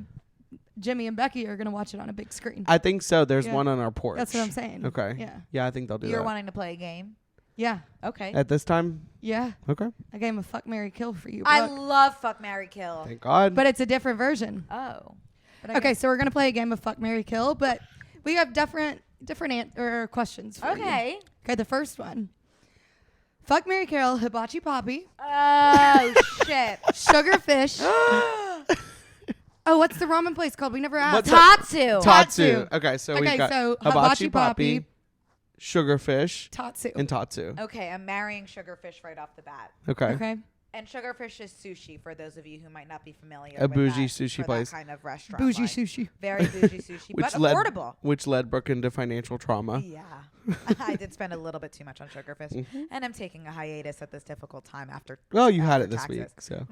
Speaker 2: Jimmy and Becky are going to watch it on a big screen?
Speaker 3: I think so. There's
Speaker 2: Yeah.
Speaker 3: one on our porch.
Speaker 2: That's what I'm saying.
Speaker 3: Okay.
Speaker 2: Yeah.
Speaker 3: Yeah, I think they'll do
Speaker 4: You're
Speaker 3: that.
Speaker 4: wanting to play a game?
Speaker 2: Yeah.
Speaker 4: Okay.
Speaker 3: At this time?
Speaker 2: Yeah.
Speaker 3: Okay.
Speaker 2: A game of fuck, marry, kill for you.
Speaker 4: I
Speaker 2: Brooke.
Speaker 4: love Fuck, Marry, Kill.
Speaker 3: Thank God.
Speaker 2: But it's a different version.
Speaker 4: Oh. But
Speaker 2: Okay, so we're going to play a game of fuck, marry, kill, but we have different questions for you.
Speaker 4: Okay.
Speaker 2: Okay, the first one. Fuck, marry, kill, hibachi poppy,
Speaker 4: Oh, shit.
Speaker 2: sugarfish. Oh, what's the ramen place called? We never asked.
Speaker 3: What's
Speaker 4: Tatsu.
Speaker 3: Tatsu. Okay, so
Speaker 2: Okay,
Speaker 3: we've got
Speaker 2: so
Speaker 3: hibachi
Speaker 2: hibachi
Speaker 3: poppy,
Speaker 2: poppy,
Speaker 3: sugarfish,
Speaker 2: Tatsu.
Speaker 3: and tatsu.
Speaker 4: Okay, I'm marrying Sugarfish right off the bat.
Speaker 3: Okay.
Speaker 2: Okay.
Speaker 4: And Sugarfish is sushi for those of you who might not be familiar
Speaker 3: A
Speaker 4: with
Speaker 3: bougie
Speaker 4: that,
Speaker 3: sushi
Speaker 4: for
Speaker 3: place.
Speaker 4: That kind of restaurant.
Speaker 2: Bougie
Speaker 4: line.
Speaker 2: sushi.
Speaker 4: Very bougie sushi, but affordable.
Speaker 3: Which led Brooke into financial trauma.
Speaker 4: Yeah. I did spend a little bit too much on Sugarfish. And I'm taking a hiatus at this difficult time after.
Speaker 3: Well, you had
Speaker 4: after
Speaker 3: it this
Speaker 4: taxes.
Speaker 3: week, so.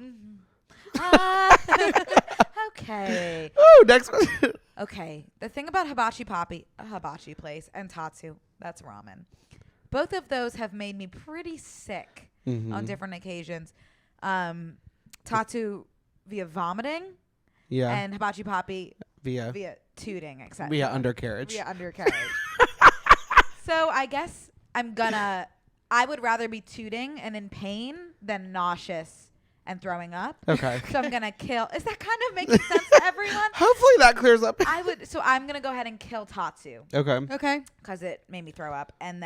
Speaker 4: Okay.
Speaker 3: Oh, next one.
Speaker 4: Okay. The thing about hibachi poppy, a hibachi place, and tatsu, that's ramen. Both of those have made me pretty sick
Speaker 3: Mm-hmm.
Speaker 4: on different occasions. Tatsu via vomiting,
Speaker 3: Yeah.
Speaker 4: and hibachi poppy
Speaker 3: via
Speaker 4: via tooting, etc.
Speaker 3: via undercarriage.
Speaker 4: Via undercarriage. So I guess I would rather be tooting and in pain than nauseous and throwing up.
Speaker 3: Okay.
Speaker 4: So I'm gonna kill. Is that kind of making sense to everyone?
Speaker 3: Hopefully that clears up.
Speaker 4: So I'm gonna go ahead and kill Tatsu
Speaker 3: Okay.
Speaker 2: Okay.
Speaker 4: because it made me throw up. And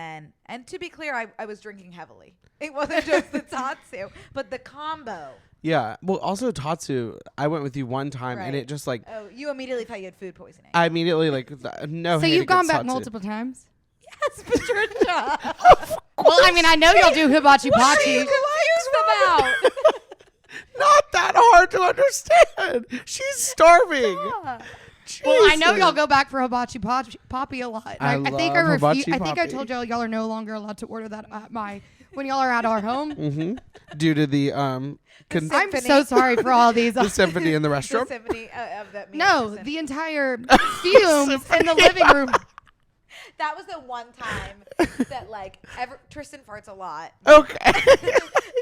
Speaker 4: to be clear, I was drinking heavily. It wasn't just the Tatsu, but the combo.
Speaker 3: Yeah. Well, also Tatsu, I went with you one time and
Speaker 4: Right.
Speaker 3: it just like,
Speaker 4: Oh, you immediately thought you had food poisoning.
Speaker 3: I immediately like, no.
Speaker 2: So
Speaker 3: hate
Speaker 2: you've gone
Speaker 3: against
Speaker 2: back
Speaker 3: Tatsu.
Speaker 2: multiple times?
Speaker 4: Yes, Patricia.
Speaker 2: Well, I mean, I know y'all do hibachi
Speaker 4: What are
Speaker 2: poppy.
Speaker 4: you confused about?
Speaker 3: Not that hard to understand. She's starving.
Speaker 2: Well, I know
Speaker 3: Jesus.
Speaker 2: y'all go back for hibachi poppy a lot.
Speaker 3: I
Speaker 2: I think
Speaker 3: love
Speaker 2: I refuse.
Speaker 3: hibachi
Speaker 2: I think I
Speaker 3: poppy.
Speaker 2: told y'all are no longer allowed to order that at when y'all are at our home.
Speaker 3: Mm-hmm. Due to the
Speaker 2: I'm
Speaker 4: Symphony.
Speaker 2: so sorry for all these.
Speaker 3: the symphony in the
Speaker 4: The
Speaker 3: restroom.
Speaker 4: symphony of that.
Speaker 2: No,
Speaker 4: mean
Speaker 2: the entire fumes in the living room.
Speaker 4: that was the one time that Tristan farts a lot.
Speaker 3: Okay.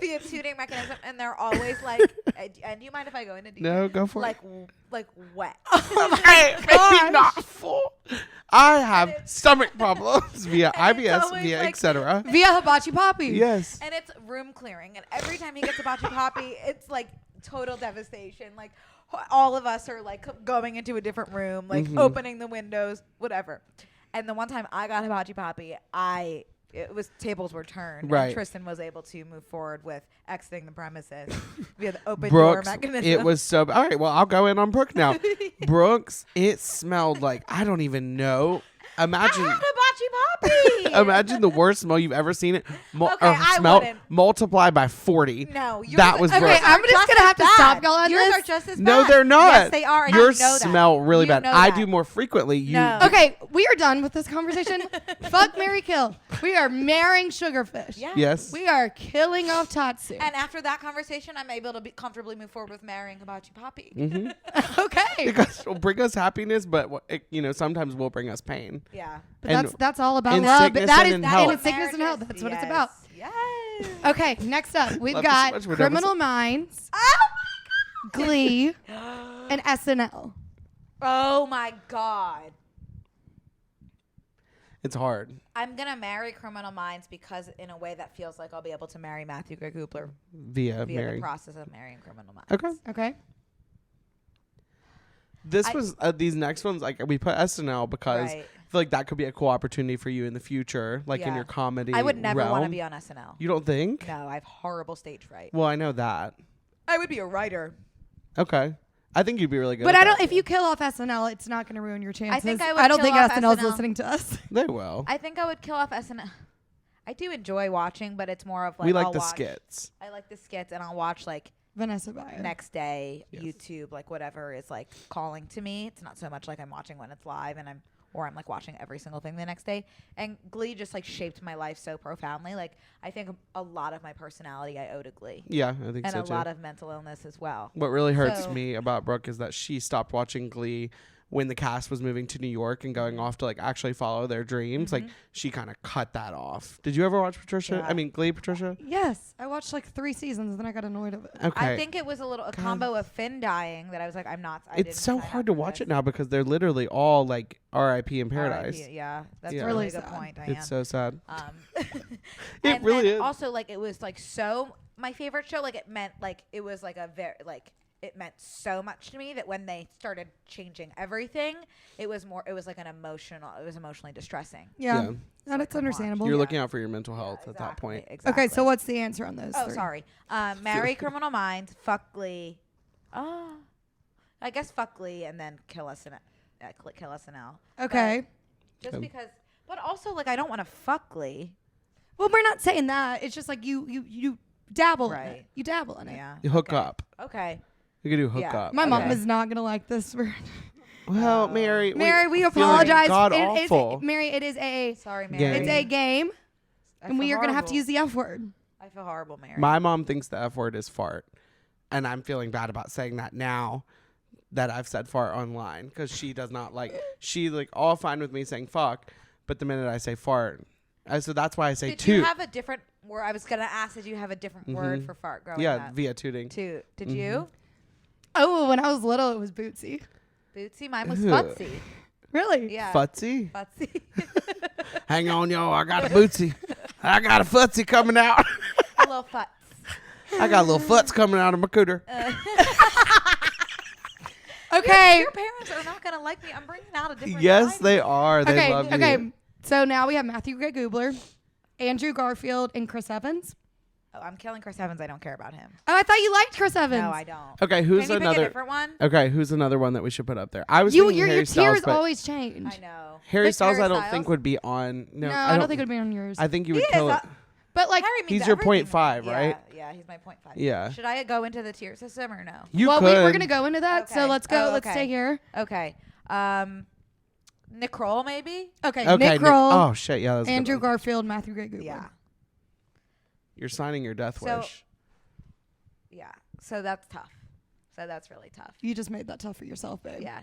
Speaker 4: The tooting mechanism, and they're always like, and do you mind if I go into detail?
Speaker 3: No, go for
Speaker 4: like,
Speaker 3: it.
Speaker 4: like wet.
Speaker 3: Hey, maybe not full. I have stomach problems via
Speaker 4: and it's
Speaker 3: IBS,
Speaker 4: always
Speaker 3: via
Speaker 4: like-
Speaker 3: etc.
Speaker 2: Via hibachi poppy.
Speaker 3: Yes.
Speaker 4: And it's room clearing, and every time he gets a hibachi poppy, it's like total devastation. Like all of us are like going into a different room, like
Speaker 3: Mhm.
Speaker 4: opening the windows, whatever. And the one time I got hibachi poppy, I tables were turned.
Speaker 3: Right.
Speaker 4: And Tristan was able to move forward with exiting the premises via the open
Speaker 3: Brooks,
Speaker 4: door mechanism.
Speaker 3: it was so. All right, well, I'll go in on Brooke now. Brooks, it smelled like I don't even know. Imagine.
Speaker 4: I had hibachi poppy.
Speaker 3: Imagine the worst smell you've ever seen it.
Speaker 4: Okay, I
Speaker 3: Smell
Speaker 4: wouldn't.
Speaker 3: multiply by 40.
Speaker 4: No, yours
Speaker 3: That was
Speaker 2: Okay,
Speaker 3: Brooks.
Speaker 2: I'm just gonna have to stop y'all on
Speaker 4: Yours
Speaker 2: this.
Speaker 4: are just as bad.
Speaker 3: No, they're not.
Speaker 4: Yes, they are. And
Speaker 3: Yours
Speaker 4: you know that.
Speaker 3: smell really
Speaker 4: You
Speaker 3: bad.
Speaker 4: know
Speaker 3: I
Speaker 4: that.
Speaker 3: do more frequently. You
Speaker 4: No.
Speaker 2: Okay, we are done with this conversation. Fuck, marry, kill. We are marrying Sugarfish.
Speaker 4: Yeah.
Speaker 3: Yes.
Speaker 2: We are killing off Tatsu.
Speaker 4: And after that conversation, I'm able to comfortably move forward with marrying hibachi poppy.
Speaker 3: Mm-hmm.
Speaker 2: Okay.
Speaker 3: Because it'll bring us happiness, but sometimes will bring us pain.
Speaker 4: Yeah.
Speaker 2: But
Speaker 3: And
Speaker 2: that's all about
Speaker 3: in
Speaker 2: love.
Speaker 3: sickness
Speaker 2: That
Speaker 3: and
Speaker 2: is
Speaker 3: in
Speaker 2: that
Speaker 3: health.
Speaker 2: in sickness and health. That's what it's about.
Speaker 4: Yes.
Speaker 2: Okay, next up we've
Speaker 3: Love you so
Speaker 2: got
Speaker 3: much. We're done with
Speaker 2: Criminal Minds,
Speaker 4: Oh
Speaker 2: Glee, and SNL.
Speaker 4: Oh my God.
Speaker 3: It's hard.
Speaker 4: I'm going to marry Criminal Minds because in a way that feels like I'll be able to marry Matthew Gray Goobler
Speaker 3: Via
Speaker 4: via
Speaker 3: marrying.
Speaker 4: the process of marrying Criminal Minds.
Speaker 3: Okay.
Speaker 2: Okay.
Speaker 3: This was these next ones like we put SNL because
Speaker 4: Right.
Speaker 3: I feel like that could be a cool opportunity for you in the future, like in
Speaker 4: Yeah.
Speaker 3: your comedy.
Speaker 4: I would never want to
Speaker 3: realm.
Speaker 4: be on SNL.
Speaker 3: You don't think?
Speaker 4: No, I have horrible stage fright.
Speaker 3: Well, I know that.
Speaker 4: I would be a writer.
Speaker 3: Okay. I think you'd be really good.
Speaker 2: But
Speaker 3: at
Speaker 2: I don't.
Speaker 3: that.
Speaker 2: if you kill off SNL, it's not going to ruin your chances.
Speaker 4: think I would
Speaker 2: I don't
Speaker 4: kill
Speaker 2: think
Speaker 4: off
Speaker 2: SNL's
Speaker 4: SNL.
Speaker 2: listening to us.
Speaker 3: They will.
Speaker 4: I think I would kill off SNL. I do enjoy watching, but it's more of like
Speaker 3: we like
Speaker 4: I'll
Speaker 3: the
Speaker 4: watch.
Speaker 3: skits.
Speaker 4: I like the skits, and I'll watch like
Speaker 2: Vanessa Bayer.
Speaker 4: next day
Speaker 3: Yes.
Speaker 4: YouTube, like whatever is like calling to me. It's not so much like I'm watching when it's live, and I'm like watching every single thing the next day. And Glee just like shaped my life so profoundly. Like I think a lot of my personality I owe to Glee,
Speaker 3: Yeah, I think
Speaker 4: and
Speaker 3: so
Speaker 4: a
Speaker 3: too.
Speaker 4: lot of mental illness as well.
Speaker 3: What really hurts
Speaker 4: So-
Speaker 3: me about Brooke is that she stopped watching Glee when the cast was moving to New York and going off to like actually follow their dreams. Like she kind of cut that off. Did you ever watch Patricia?
Speaker 4: Yeah.
Speaker 3: I mean Glee, Patricia?
Speaker 2: Yes, I watched like 3 seasons, then I got annoyed of it.
Speaker 3: Okay.
Speaker 4: I think it was a combo of Finn dying that I was like, I'm not.
Speaker 3: It's so hard to watch it now because they're literally all like R.I.P. in Paradise.
Speaker 4: Yeah, that's
Speaker 3: Yeah.
Speaker 4: a really
Speaker 2: Really
Speaker 4: good
Speaker 2: sad.
Speaker 4: point, Diane.
Speaker 3: It's so sad.
Speaker 4: And
Speaker 3: really
Speaker 4: then
Speaker 3: is.
Speaker 4: Also, like it was like so my favorite show. Like it meant like it was like a very like it meant so much to me that when they started changing everything, it was like an emotional. It was emotionally distressing.
Speaker 2: Yeah,
Speaker 3: Yeah.
Speaker 2: No,
Speaker 4: So I
Speaker 2: that's
Speaker 4: can
Speaker 2: understandable.
Speaker 3: You're
Speaker 4: Yeah.
Speaker 3: looking out for your mental health at that point.
Speaker 4: Exactly.
Speaker 2: Okay, so what's the answer on those?
Speaker 4: Oh,
Speaker 2: 3?
Speaker 4: sorry. Marry Criminal Minds, fuck Glee. Oh, I guess fuck Glee and then kill SNL. Kill SNL.
Speaker 2: Okay.
Speaker 4: Just
Speaker 3: Okay.
Speaker 4: because, but also like I don't want to fuck Glee.
Speaker 2: Well, we're not saying that. It's just like you dabble in it.
Speaker 4: Right.
Speaker 2: You dabble in it.
Speaker 4: Yeah.
Speaker 3: You hook
Speaker 4: okay.
Speaker 3: up.
Speaker 4: Okay.
Speaker 3: You could do hook
Speaker 4: Yeah.
Speaker 3: up.
Speaker 2: My mom
Speaker 4: Okay.
Speaker 2: is not gonna like this.
Speaker 3: Well, Mary.
Speaker 2: Mary, we
Speaker 3: feeling
Speaker 2: apologize.
Speaker 3: God
Speaker 2: It's
Speaker 3: awful.
Speaker 2: Mary, it is a
Speaker 4: Sorry, Mary.
Speaker 3: Gang.
Speaker 2: it's a game,
Speaker 4: I
Speaker 2: and we
Speaker 4: feel
Speaker 2: are gonna have to
Speaker 4: horrible.
Speaker 2: use the F word.
Speaker 4: I feel horrible, Mary.
Speaker 3: My mom thinks the F word is fart. And I'm feeling bad about saying that now that I've said fart online because she does not like, she like all fine with me saying fuck. But the minute I say fart, so that's why I say
Speaker 4: Did
Speaker 3: toot.
Speaker 4: you have a different word? I was gonna ask. Did you have a different word for fart growing
Speaker 3: yeah,
Speaker 4: up?
Speaker 3: via tooting.
Speaker 4: Toot. Did you?
Speaker 2: Oh, when I was little, it was Bootsy.
Speaker 4: Bootsy. Mine was
Speaker 3: Ugh.
Speaker 4: futsy.
Speaker 2: Really?
Speaker 4: Yeah.
Speaker 3: Futsy?
Speaker 4: Futsy.
Speaker 3: Hang on, yo. I got a bootsy. I got a futsy coming out.
Speaker 4: A little futz.
Speaker 3: I got a little futz coming out of my cooter.
Speaker 2: Okay.
Speaker 4: Your parents are not gonna like me. I'm bringing out a different.
Speaker 3: Yes,
Speaker 4: side
Speaker 3: they
Speaker 4: of me.
Speaker 3: are. They
Speaker 2: Okay.
Speaker 3: love you.
Speaker 2: Okay. So now we have Matthew Gray Goobler, Andrew Garfield, and Chris Evans.
Speaker 4: Oh, I'm killing Chris Evans. I don't care about him.
Speaker 2: Oh, I thought you liked Chris Evans.
Speaker 4: No, I don't.
Speaker 3: Okay, who's
Speaker 4: Can you pick a
Speaker 3: another?
Speaker 4: different one?
Speaker 3: Okay, who's another one that we should put up there? I was
Speaker 2: You,
Speaker 3: thinking
Speaker 2: your
Speaker 3: Harry Styles,
Speaker 2: tiers
Speaker 3: but
Speaker 2: always change.
Speaker 4: I know.
Speaker 3: Harry
Speaker 4: Like
Speaker 3: Styles, I don't
Speaker 4: Styles?
Speaker 3: think would be on. No,
Speaker 2: No, I don't think it would be on yours.
Speaker 3: I think you
Speaker 4: He
Speaker 3: would
Speaker 4: is.
Speaker 3: kill it.
Speaker 2: But like,
Speaker 4: Harry means
Speaker 3: He's your
Speaker 4: everything.
Speaker 3: 0.5,
Speaker 4: Yeah,
Speaker 3: right?
Speaker 4: Yeah, he's my 0.5.
Speaker 3: Yeah.
Speaker 4: Should I go into the tier system or no?
Speaker 3: You
Speaker 2: well,
Speaker 3: could.
Speaker 2: we're gonna go into that. So
Speaker 4: Okay.
Speaker 2: let's go.
Speaker 4: Oh,
Speaker 2: Let's
Speaker 4: okay.
Speaker 2: stay here.
Speaker 4: Okay. Nick Kroll, maybe?
Speaker 2: Okay.
Speaker 3: Okay,
Speaker 2: Nick Kroll,
Speaker 3: Oh shit, yeah, that's a good
Speaker 2: Andrew
Speaker 3: one.
Speaker 2: Garfield, Matthew Gray Goobler.
Speaker 4: Yeah.
Speaker 3: You're signing your death
Speaker 4: So-
Speaker 3: wish.
Speaker 4: Yeah. So that's tough. So that's really tough.
Speaker 2: You just made that tough for yourself, babe.
Speaker 4: Yeah.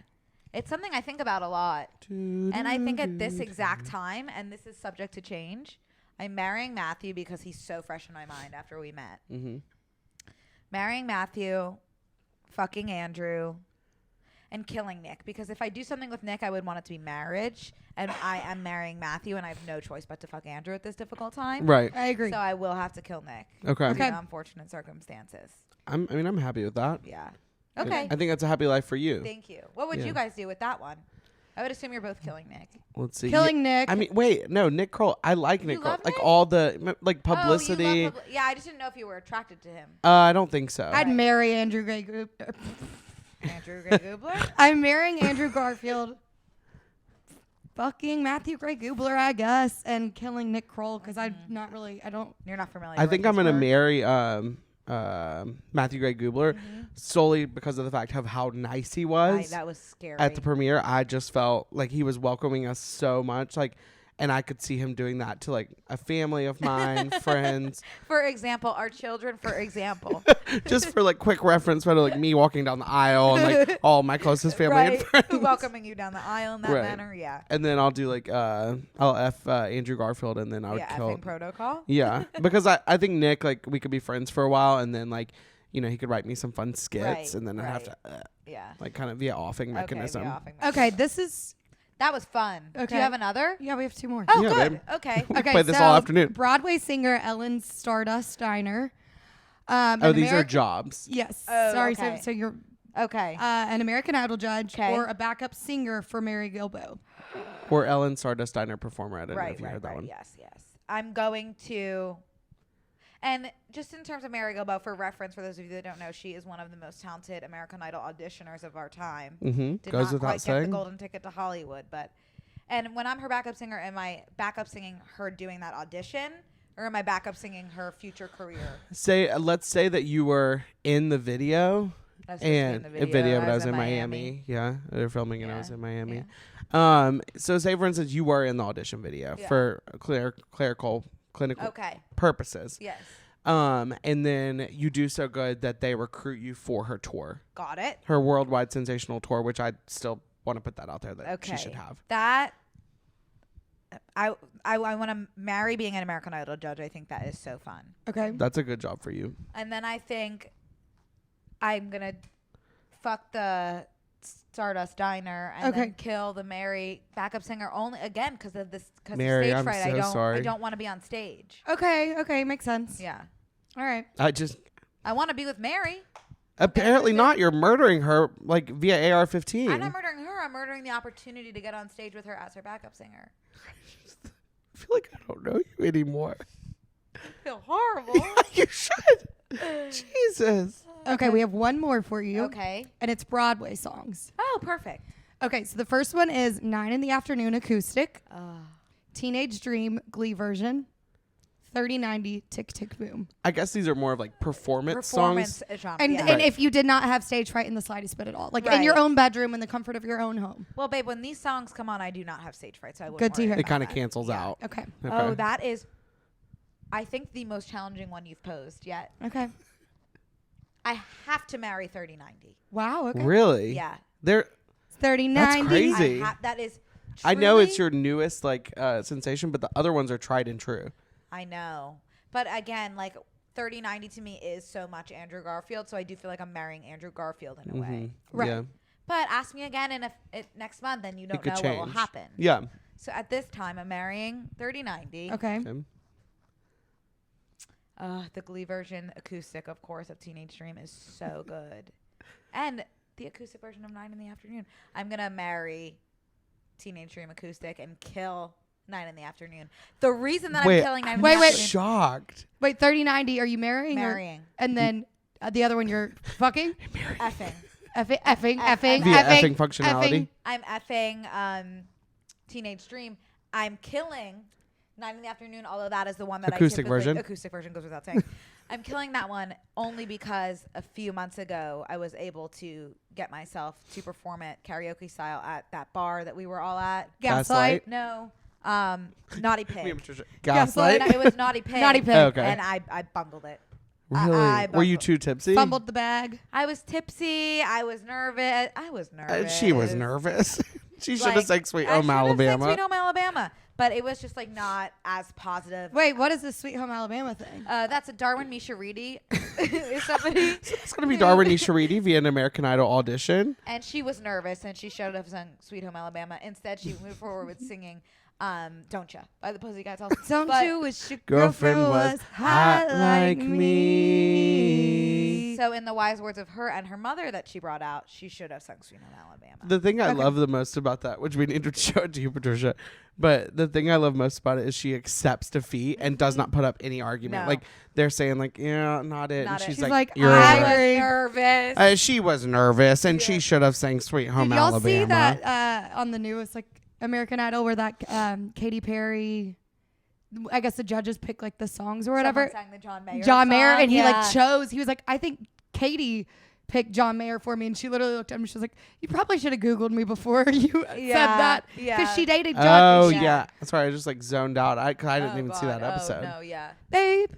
Speaker 4: It's something I think about a lot. And I think at this exact time, and this is subject to change, I'm marrying Matthew because he's so fresh in my mind after we met.
Speaker 3: Mm-hmm.
Speaker 4: Marrying Matthew, fucking Andrew, and killing Nick. Because if I do something with Nick, I would want it to be marriage. And I am marrying Matthew, and I have no choice but to fuck Andrew at this difficult time.
Speaker 3: Right.
Speaker 2: I agree.
Speaker 4: So I will have to kill Nick.
Speaker 3: Okay.
Speaker 2: Okay.
Speaker 4: Due to unfortunate circumstances.
Speaker 3: I'm happy with that.
Speaker 4: Yeah. Okay.
Speaker 3: I think that's a happy life for you.
Speaker 4: Thank you. What would
Speaker 3: Yeah.
Speaker 4: you guys do with that one? I would assume you're both killing Nick.
Speaker 3: Let's see.
Speaker 2: Killing Nick.
Speaker 3: I mean, wait, no, Nick Kroll. I like Nick Kroll.
Speaker 4: love
Speaker 3: Like
Speaker 4: Nick?
Speaker 3: all the like publicity.
Speaker 4: Oh, you love yeah, I just didn't know if you were attracted to him.
Speaker 3: I don't think so.
Speaker 2: I'd marry Andrew Gray Goobler.
Speaker 4: Andrew Gray Goobler?
Speaker 2: I'm marrying Andrew Garfield. Fucking Matthew Gray Goobler, I guess, and killing Nick Kroll because I don't.
Speaker 4: You're not familiar
Speaker 3: I
Speaker 4: with
Speaker 3: think
Speaker 4: his
Speaker 3: I'm gonna
Speaker 4: work.
Speaker 3: marry Matthew Gray Goobler solely because of the fact of how nice he was
Speaker 4: That was scary.
Speaker 3: at the premiere. I just felt like he was welcoming us so much, like, and I could see him doing that to like a family of mine, friends.
Speaker 4: For example, our children, for example.
Speaker 3: Just for like quick reference, but like me walking down the aisle and like all my closest family and friends.
Speaker 4: Welcoming you down the aisle in that
Speaker 3: Right.
Speaker 4: manner, yeah.
Speaker 3: And then I'll do like I'll F Andrew Garfield, and then I would
Speaker 4: Yeah,
Speaker 3: kill.
Speaker 4: effing protocol.
Speaker 3: Yeah, because I think Nick, like, we could be friends for a while, and then like, you know, he could write me some fun skits,
Speaker 4: Right,
Speaker 3: and then I'd have
Speaker 4: right.
Speaker 3: to
Speaker 4: Yeah.
Speaker 3: like kind of be an offing mechanism.
Speaker 2: Okay, this is.
Speaker 4: That was fun. Do
Speaker 2: Okay.
Speaker 4: you have another?
Speaker 2: Yeah, we have 2 more.
Speaker 4: Oh,
Speaker 3: Yeah,
Speaker 4: good.
Speaker 3: babe.
Speaker 4: Okay.
Speaker 3: We
Speaker 2: Okay,
Speaker 3: played this
Speaker 2: so
Speaker 3: all afternoon.
Speaker 2: Broadway singer Ellen Stardust Diner.
Speaker 3: Oh,
Speaker 2: an
Speaker 3: these are
Speaker 2: American-
Speaker 3: jobs.
Speaker 2: Yes.
Speaker 4: Oh,
Speaker 2: Sorry.
Speaker 4: okay.
Speaker 2: So you're
Speaker 4: Okay.
Speaker 2: an American Idol judge
Speaker 4: Okay.
Speaker 2: or a backup singer for Mary Gilbo.
Speaker 3: Or Ellen Stardust Diner performer. I don't know
Speaker 4: Right,
Speaker 3: if you heard that one.
Speaker 4: Yes, yes. I'm going to, and just in terms of Mary Gilbo, for reference, for those of you that don't know, she is one of the most talented American Idol auditioners of our time.
Speaker 3: Mm-hmm.
Speaker 4: Did
Speaker 3: Goes
Speaker 4: not
Speaker 3: without
Speaker 4: quite get
Speaker 3: saying.
Speaker 4: the golden ticket to Hollywood, but, and when I'm her backup singer, am I backup singing her doing that audition, or am I backup singing her future career?
Speaker 3: Let's say that you were in the video.
Speaker 4: I was supposed to be in
Speaker 3: And
Speaker 4: the
Speaker 3: a video,
Speaker 4: and
Speaker 3: but I was in Miami. Yeah, they're filming and I
Speaker 4: Yeah,
Speaker 3: was in Miami.
Speaker 4: yeah.
Speaker 3: So say for instance you were in the audition video
Speaker 4: Yeah.
Speaker 3: for clinical
Speaker 4: Okay.
Speaker 3: purposes.
Speaker 4: Yes.
Speaker 3: And then you do so good that they recruit you for her tour,
Speaker 4: Got it.
Speaker 3: her worldwide sensational tour, which I still want to put that out there that
Speaker 4: Okay.
Speaker 3: she should have.
Speaker 4: That I want to marry being an American Idol judge. I think that is so fun.
Speaker 2: Okay.
Speaker 3: That's a good job for you.
Speaker 4: And then I think I'm gonna fuck the Stardust Diner and
Speaker 2: Okay.
Speaker 4: then kill the Mary backup singer only again because of this
Speaker 3: Mary,
Speaker 4: stage
Speaker 3: I'm
Speaker 4: fright.
Speaker 3: so
Speaker 4: I
Speaker 3: sorry.
Speaker 4: don't want to be on stage.
Speaker 2: Okay. Makes sense.
Speaker 4: Yeah.
Speaker 2: All right.
Speaker 4: I want to be with Mary.
Speaker 3: Apparently not. You're murdering her like via AR-15.
Speaker 4: I'm not murdering her. I'm murdering the opportunity to get on stage with her as her backup singer.
Speaker 3: I feel like I don't know you anymore.
Speaker 4: I feel horrible.
Speaker 3: You should. Jesus.
Speaker 2: Okay, we have one more for you.
Speaker 4: Okay.
Speaker 2: And it's Broadway songs.
Speaker 4: Oh, perfect.
Speaker 2: Okay, so the first one is 9 in the Afternoon acoustic, Teenage Dream Glee version, 3090 Tick Tick Boom.
Speaker 3: I guess these are more of like performance songs.
Speaker 4: genre.
Speaker 2: And
Speaker 4: yeah.
Speaker 2: and if you did not have stage fright in the slightest bit at all, like in your
Speaker 4: Right.
Speaker 2: own bedroom in the comfort of your own home.
Speaker 4: Well, babe, when these songs come on, I do not have stage fright, so I wouldn't
Speaker 2: Good to
Speaker 4: worry
Speaker 2: hear.
Speaker 3: It
Speaker 4: about
Speaker 3: kind of
Speaker 4: that.
Speaker 3: cancels out.
Speaker 2: Okay.
Speaker 3: Okay.
Speaker 4: Oh, that is, I think, the most challenging one you've posed yet.
Speaker 2: Okay.
Speaker 4: I have to marry 3090.
Speaker 2: Wow. Okay.
Speaker 3: Really?
Speaker 4: Yeah.
Speaker 3: There.
Speaker 2: 3090.
Speaker 3: crazy.
Speaker 4: That is.
Speaker 3: I know it's
Speaker 4: truly-
Speaker 3: your newest like sensation, but the other ones are tried and true.
Speaker 4: I know, but again, like 3090 to me is so much Andrew Garfield, so I do feel like I'm marrying Andrew Garfield in a way.
Speaker 2: Right.
Speaker 3: Yeah.
Speaker 4: But ask me again in next month, and you don't
Speaker 3: could
Speaker 4: know what will
Speaker 3: change.
Speaker 4: happen.
Speaker 3: Yeah.
Speaker 4: So at this time, I'm marrying 3090.
Speaker 2: Okay.
Speaker 3: Okay.
Speaker 4: The Glee version acoustic, of course, of Teenage Dream is so good. And the acoustic version of 9 in the Afternoon. I'm going to marry Teenage Dream acoustic and kill 9 in the Afternoon. The reason that
Speaker 3: Wait,
Speaker 4: I'm killing 9 in
Speaker 2: Wait,
Speaker 4: the
Speaker 2: wait.
Speaker 4: Afternoon.
Speaker 3: Shocked.
Speaker 2: Wait, 3090. Are you marrying? or-
Speaker 4: Marrying.
Speaker 2: and then the other one you're fucking?
Speaker 4: Effing.
Speaker 2: effing.
Speaker 3: Via effing functionality.
Speaker 4: I'm effing Teenage Dream. I'm killing 9 in the Afternoon, although that is the one that
Speaker 3: Acoustic
Speaker 4: I
Speaker 3: version.
Speaker 4: Acoustic version goes without saying. I'm killing that one only because a few months ago I was able to get myself to perform it karaoke style at that bar that we were all at.
Speaker 2: Gaslight.
Speaker 4: No, Naughty
Speaker 3: Me and
Speaker 4: Pig.
Speaker 3: Patricia.
Speaker 2: Gaslight.
Speaker 3: Gaslight.
Speaker 4: No, it was Naughty Pig.
Speaker 2: Naughty Pig.
Speaker 3: Okay.
Speaker 4: And I bungled it.
Speaker 3: Really?
Speaker 4: I
Speaker 3: Were you
Speaker 4: bungled-
Speaker 3: too tipsy?
Speaker 2: Fumbled the bag.
Speaker 4: I was tipsy. I was nervous.
Speaker 3: She was nervous. She should have
Speaker 4: Like,
Speaker 3: sang Sweet
Speaker 4: I
Speaker 3: Home
Speaker 4: should have sang
Speaker 3: Alabama.
Speaker 4: Sweet Home Alabama. But it was just like not as positive.
Speaker 2: Wait, what is this Sweet Home Alabama thing?
Speaker 4: That's a Darwin Misharidi. Is somebody?
Speaker 3: It's going to be Darwin Nisharidi via an American Idol audition.
Speaker 4: And she was nervous and she showed up and sang Sweet Home Alabama. Instead, she moved forward with singing Don't Ya by the Pussycat Dolls.
Speaker 2: Don't
Speaker 4: But-
Speaker 2: you wish your
Speaker 3: Girlfriend
Speaker 2: girlfriend
Speaker 3: was
Speaker 2: was hot like
Speaker 3: me.
Speaker 2: me?
Speaker 4: So in the wise words of her and her mother that she brought out, she should have sung Sweet Home Alabama.
Speaker 3: The thing I
Speaker 2: Okay.
Speaker 3: love the most about that, which we need to show it to you, Patricia, but the thing I love most about it is she accepts defeat and does not put up any argument.
Speaker 4: No.
Speaker 3: Like they're saying, like, yeah, not it.
Speaker 4: Not
Speaker 3: and
Speaker 4: it.
Speaker 3: she's
Speaker 2: She's
Speaker 3: like,
Speaker 2: like,
Speaker 3: you're
Speaker 2: I
Speaker 3: right.
Speaker 2: agree.
Speaker 4: nervous.
Speaker 3: She was nervous, and she should have sang "Sweet Home
Speaker 2: Did y'all
Speaker 3: Alabama."
Speaker 2: see that on the newest like American Idol where that Katy Perry? I guess the judges pick like the songs or whatever.
Speaker 4: Someone sang the John Mayer
Speaker 2: John Mayer,
Speaker 4: song.
Speaker 2: and he
Speaker 4: Yeah.
Speaker 2: like chose. He was like, I think Katie picked John Mayer for me, and she literally looked at him. She was like, "You probably should have Googled me before you said that, because
Speaker 4: yeah.
Speaker 2: she dated
Speaker 3: Oh
Speaker 2: John."
Speaker 3: yeah. Sorry, I just like zoned out. I didn't even see that episode.
Speaker 4: Oh, no, yeah.
Speaker 2: Babe,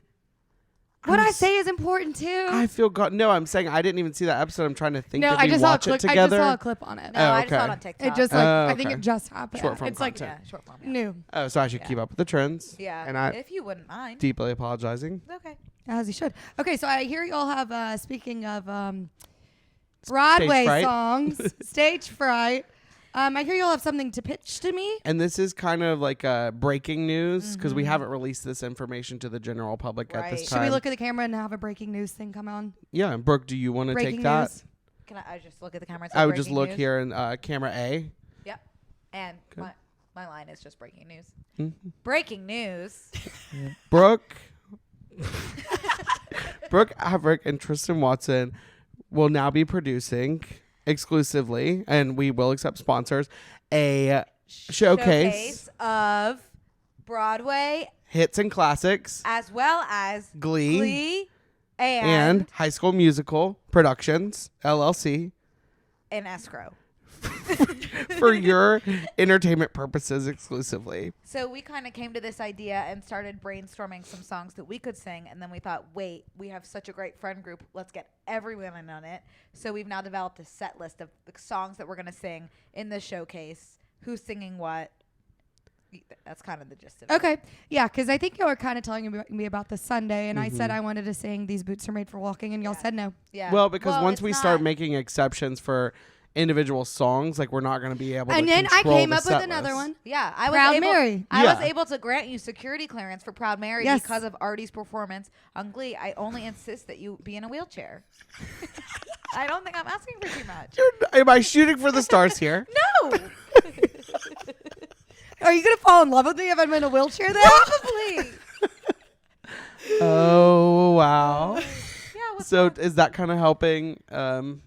Speaker 2: what
Speaker 3: I'm
Speaker 2: I
Speaker 3: s-
Speaker 2: say is important too.
Speaker 3: I feel no. I'm saying I didn't even see that episode. I'm trying to think.
Speaker 2: no,
Speaker 3: Did
Speaker 2: I
Speaker 3: we
Speaker 2: just saw a
Speaker 3: watch
Speaker 2: clip.
Speaker 3: it together?
Speaker 2: I just saw a clip on it.
Speaker 4: No,
Speaker 3: Oh,
Speaker 4: I just saw it
Speaker 3: okay.
Speaker 4: on TikTok.
Speaker 2: It just like
Speaker 3: Oh,
Speaker 2: I think
Speaker 3: okay.
Speaker 2: it just happened.
Speaker 3: Short form
Speaker 2: It's like
Speaker 3: content.
Speaker 4: Yeah, short form. Yeah.
Speaker 2: new,
Speaker 3: Oh, so I should
Speaker 4: Yeah.
Speaker 3: keep up with the trends.
Speaker 4: Yeah.
Speaker 3: And I
Speaker 4: if you wouldn't mind.
Speaker 3: deeply apologizing.
Speaker 4: It's okay.
Speaker 2: as you should. Okay, so I hear y'all have. Speaking of Broadway
Speaker 3: fright.
Speaker 2: songs, stage fright. I hear y'all have something to pitch to me.
Speaker 3: And this is kind of like breaking news because
Speaker 2: Mm-hmm.
Speaker 3: we haven't released this information to the general public at this
Speaker 4: Right.
Speaker 3: time.
Speaker 2: Should we look at the camera and have a breaking news thing come on?
Speaker 3: Yeah, and Brooke, do you want to
Speaker 2: Breaking
Speaker 3: take that?
Speaker 2: news.
Speaker 4: Can I just look at the camera? And say
Speaker 3: I would just
Speaker 4: breaking
Speaker 3: look
Speaker 4: news?
Speaker 3: here in camera A.
Speaker 4: Yep. And
Speaker 3: Okay.
Speaker 4: my line is just breaking news.
Speaker 3: Mhm.
Speaker 4: Breaking news.
Speaker 3: Brooke, Brooke Averick and Tristan Watson will now be producing exclusively, and we will accept sponsors, a showcase
Speaker 4: of Broadway
Speaker 3: hits and classics,
Speaker 4: as well as
Speaker 3: Glee,
Speaker 4: and
Speaker 3: and High School Musical Productions, LLC,
Speaker 4: in escrow.
Speaker 3: for your entertainment purposes exclusively.
Speaker 4: So we kind of came to this idea and started brainstorming some songs that we could sing. And then we thought, wait, we have such a great friend group. Let's get everyone in on it. So we've now developed a set list of the songs that we're going to sing in the showcase. Who's singing what? That's kind of the gist of it.
Speaker 2: Okay, yeah, because I think y'all were kind of telling me about this Sunday, and I said I wanted to sing "These Boots Are Made for Walking," and y'all
Speaker 4: Yeah.
Speaker 2: said no.
Speaker 4: Yeah.
Speaker 3: Well, because once
Speaker 4: it's
Speaker 3: we
Speaker 4: not-
Speaker 3: start making exceptions for individual songs, like we're not going to be able to
Speaker 2: And then I
Speaker 3: control
Speaker 2: came
Speaker 3: the
Speaker 2: up with
Speaker 3: set
Speaker 2: another
Speaker 3: list.
Speaker 2: one.
Speaker 4: Yeah, I was
Speaker 2: Proud
Speaker 4: able,
Speaker 2: Mary.
Speaker 4: I was
Speaker 3: Yeah.
Speaker 4: able to grant you security clearance for Proud Mary
Speaker 2: Yes.
Speaker 4: because of Artie's performance on Glee. I only insist that you be in a wheelchair. I don't think I'm asking for too much.
Speaker 3: Am I shooting for the stars here?
Speaker 4: No,
Speaker 2: Are you gonna fall in love with me if I'm in a wheelchair? Then
Speaker 4: probably.
Speaker 3: Oh wow!
Speaker 4: Yeah. What's
Speaker 3: So
Speaker 4: that?
Speaker 3: is that kind of helping,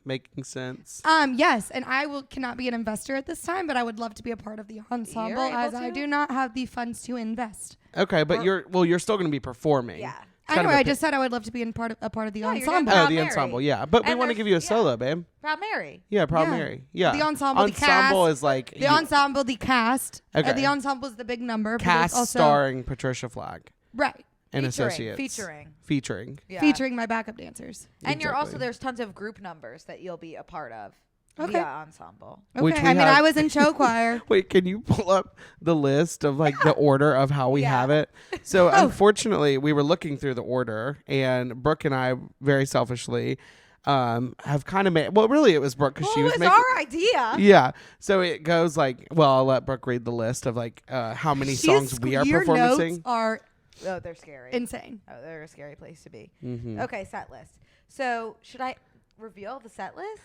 Speaker 3: making sense?
Speaker 2: yes, and I cannot be an investor at this time, but I would love to be a part of the ensemble
Speaker 4: able
Speaker 2: as I
Speaker 4: to?
Speaker 2: do not have the funds to invest.
Speaker 3: Okay, but you're still going to be performing.
Speaker 4: Yeah.
Speaker 3: It's
Speaker 2: I
Speaker 3: kind
Speaker 2: know.
Speaker 3: of a
Speaker 2: I
Speaker 3: pi-
Speaker 2: just said I would love to be a part of the
Speaker 4: Yeah, you're doing
Speaker 2: ensemble.
Speaker 3: Oh,
Speaker 4: Proud
Speaker 3: the
Speaker 4: Mary.
Speaker 3: ensemble, yeah. But we
Speaker 4: And
Speaker 3: want to
Speaker 4: there's-
Speaker 3: give you a
Speaker 4: yeah.
Speaker 3: solo, babe.
Speaker 4: Proud Mary.
Speaker 3: Yeah, Proud
Speaker 2: Yeah.
Speaker 3: Mary. Yeah.
Speaker 2: The ensemble, the
Speaker 3: Ensemble
Speaker 2: cast,
Speaker 3: is like
Speaker 2: The ensemble, the cast.
Speaker 3: Okay.
Speaker 2: The ensemble is the big number. but
Speaker 3: cast
Speaker 2: it's also,
Speaker 3: starring Patricia Flag
Speaker 2: right,
Speaker 3: and
Speaker 4: Featuring,
Speaker 3: associates. Featuring.
Speaker 4: Yeah.
Speaker 2: featuring my backup dancers.
Speaker 4: And you're also
Speaker 3: Exactly.
Speaker 4: there's tons of group numbers that you'll be a part of.
Speaker 2: Okay.
Speaker 4: Via ensemble.
Speaker 2: Okay,
Speaker 3: Which we
Speaker 2: I mean
Speaker 3: have-
Speaker 2: I was in show choir.
Speaker 3: Wait, can you pull up the list of like the order of how we
Speaker 4: Yeah.
Speaker 3: have it? So
Speaker 2: Oh.
Speaker 3: unfortunately, we were looking through the order, and Brooke and I very selfishly have kind of made. Well, really, it was Brooke because she
Speaker 4: Well,
Speaker 3: was
Speaker 4: it was
Speaker 3: making.
Speaker 4: our idea.
Speaker 3: Yeah, so it goes like. Well, I'll let Brooke read the list of like how many songs we are
Speaker 2: Your notes
Speaker 3: performing.
Speaker 2: are
Speaker 4: Oh, they're scary.
Speaker 2: insane.
Speaker 4: Oh, they're a scary place to be.
Speaker 3: Mhm.
Speaker 4: Okay, set list. So should I reveal the set list?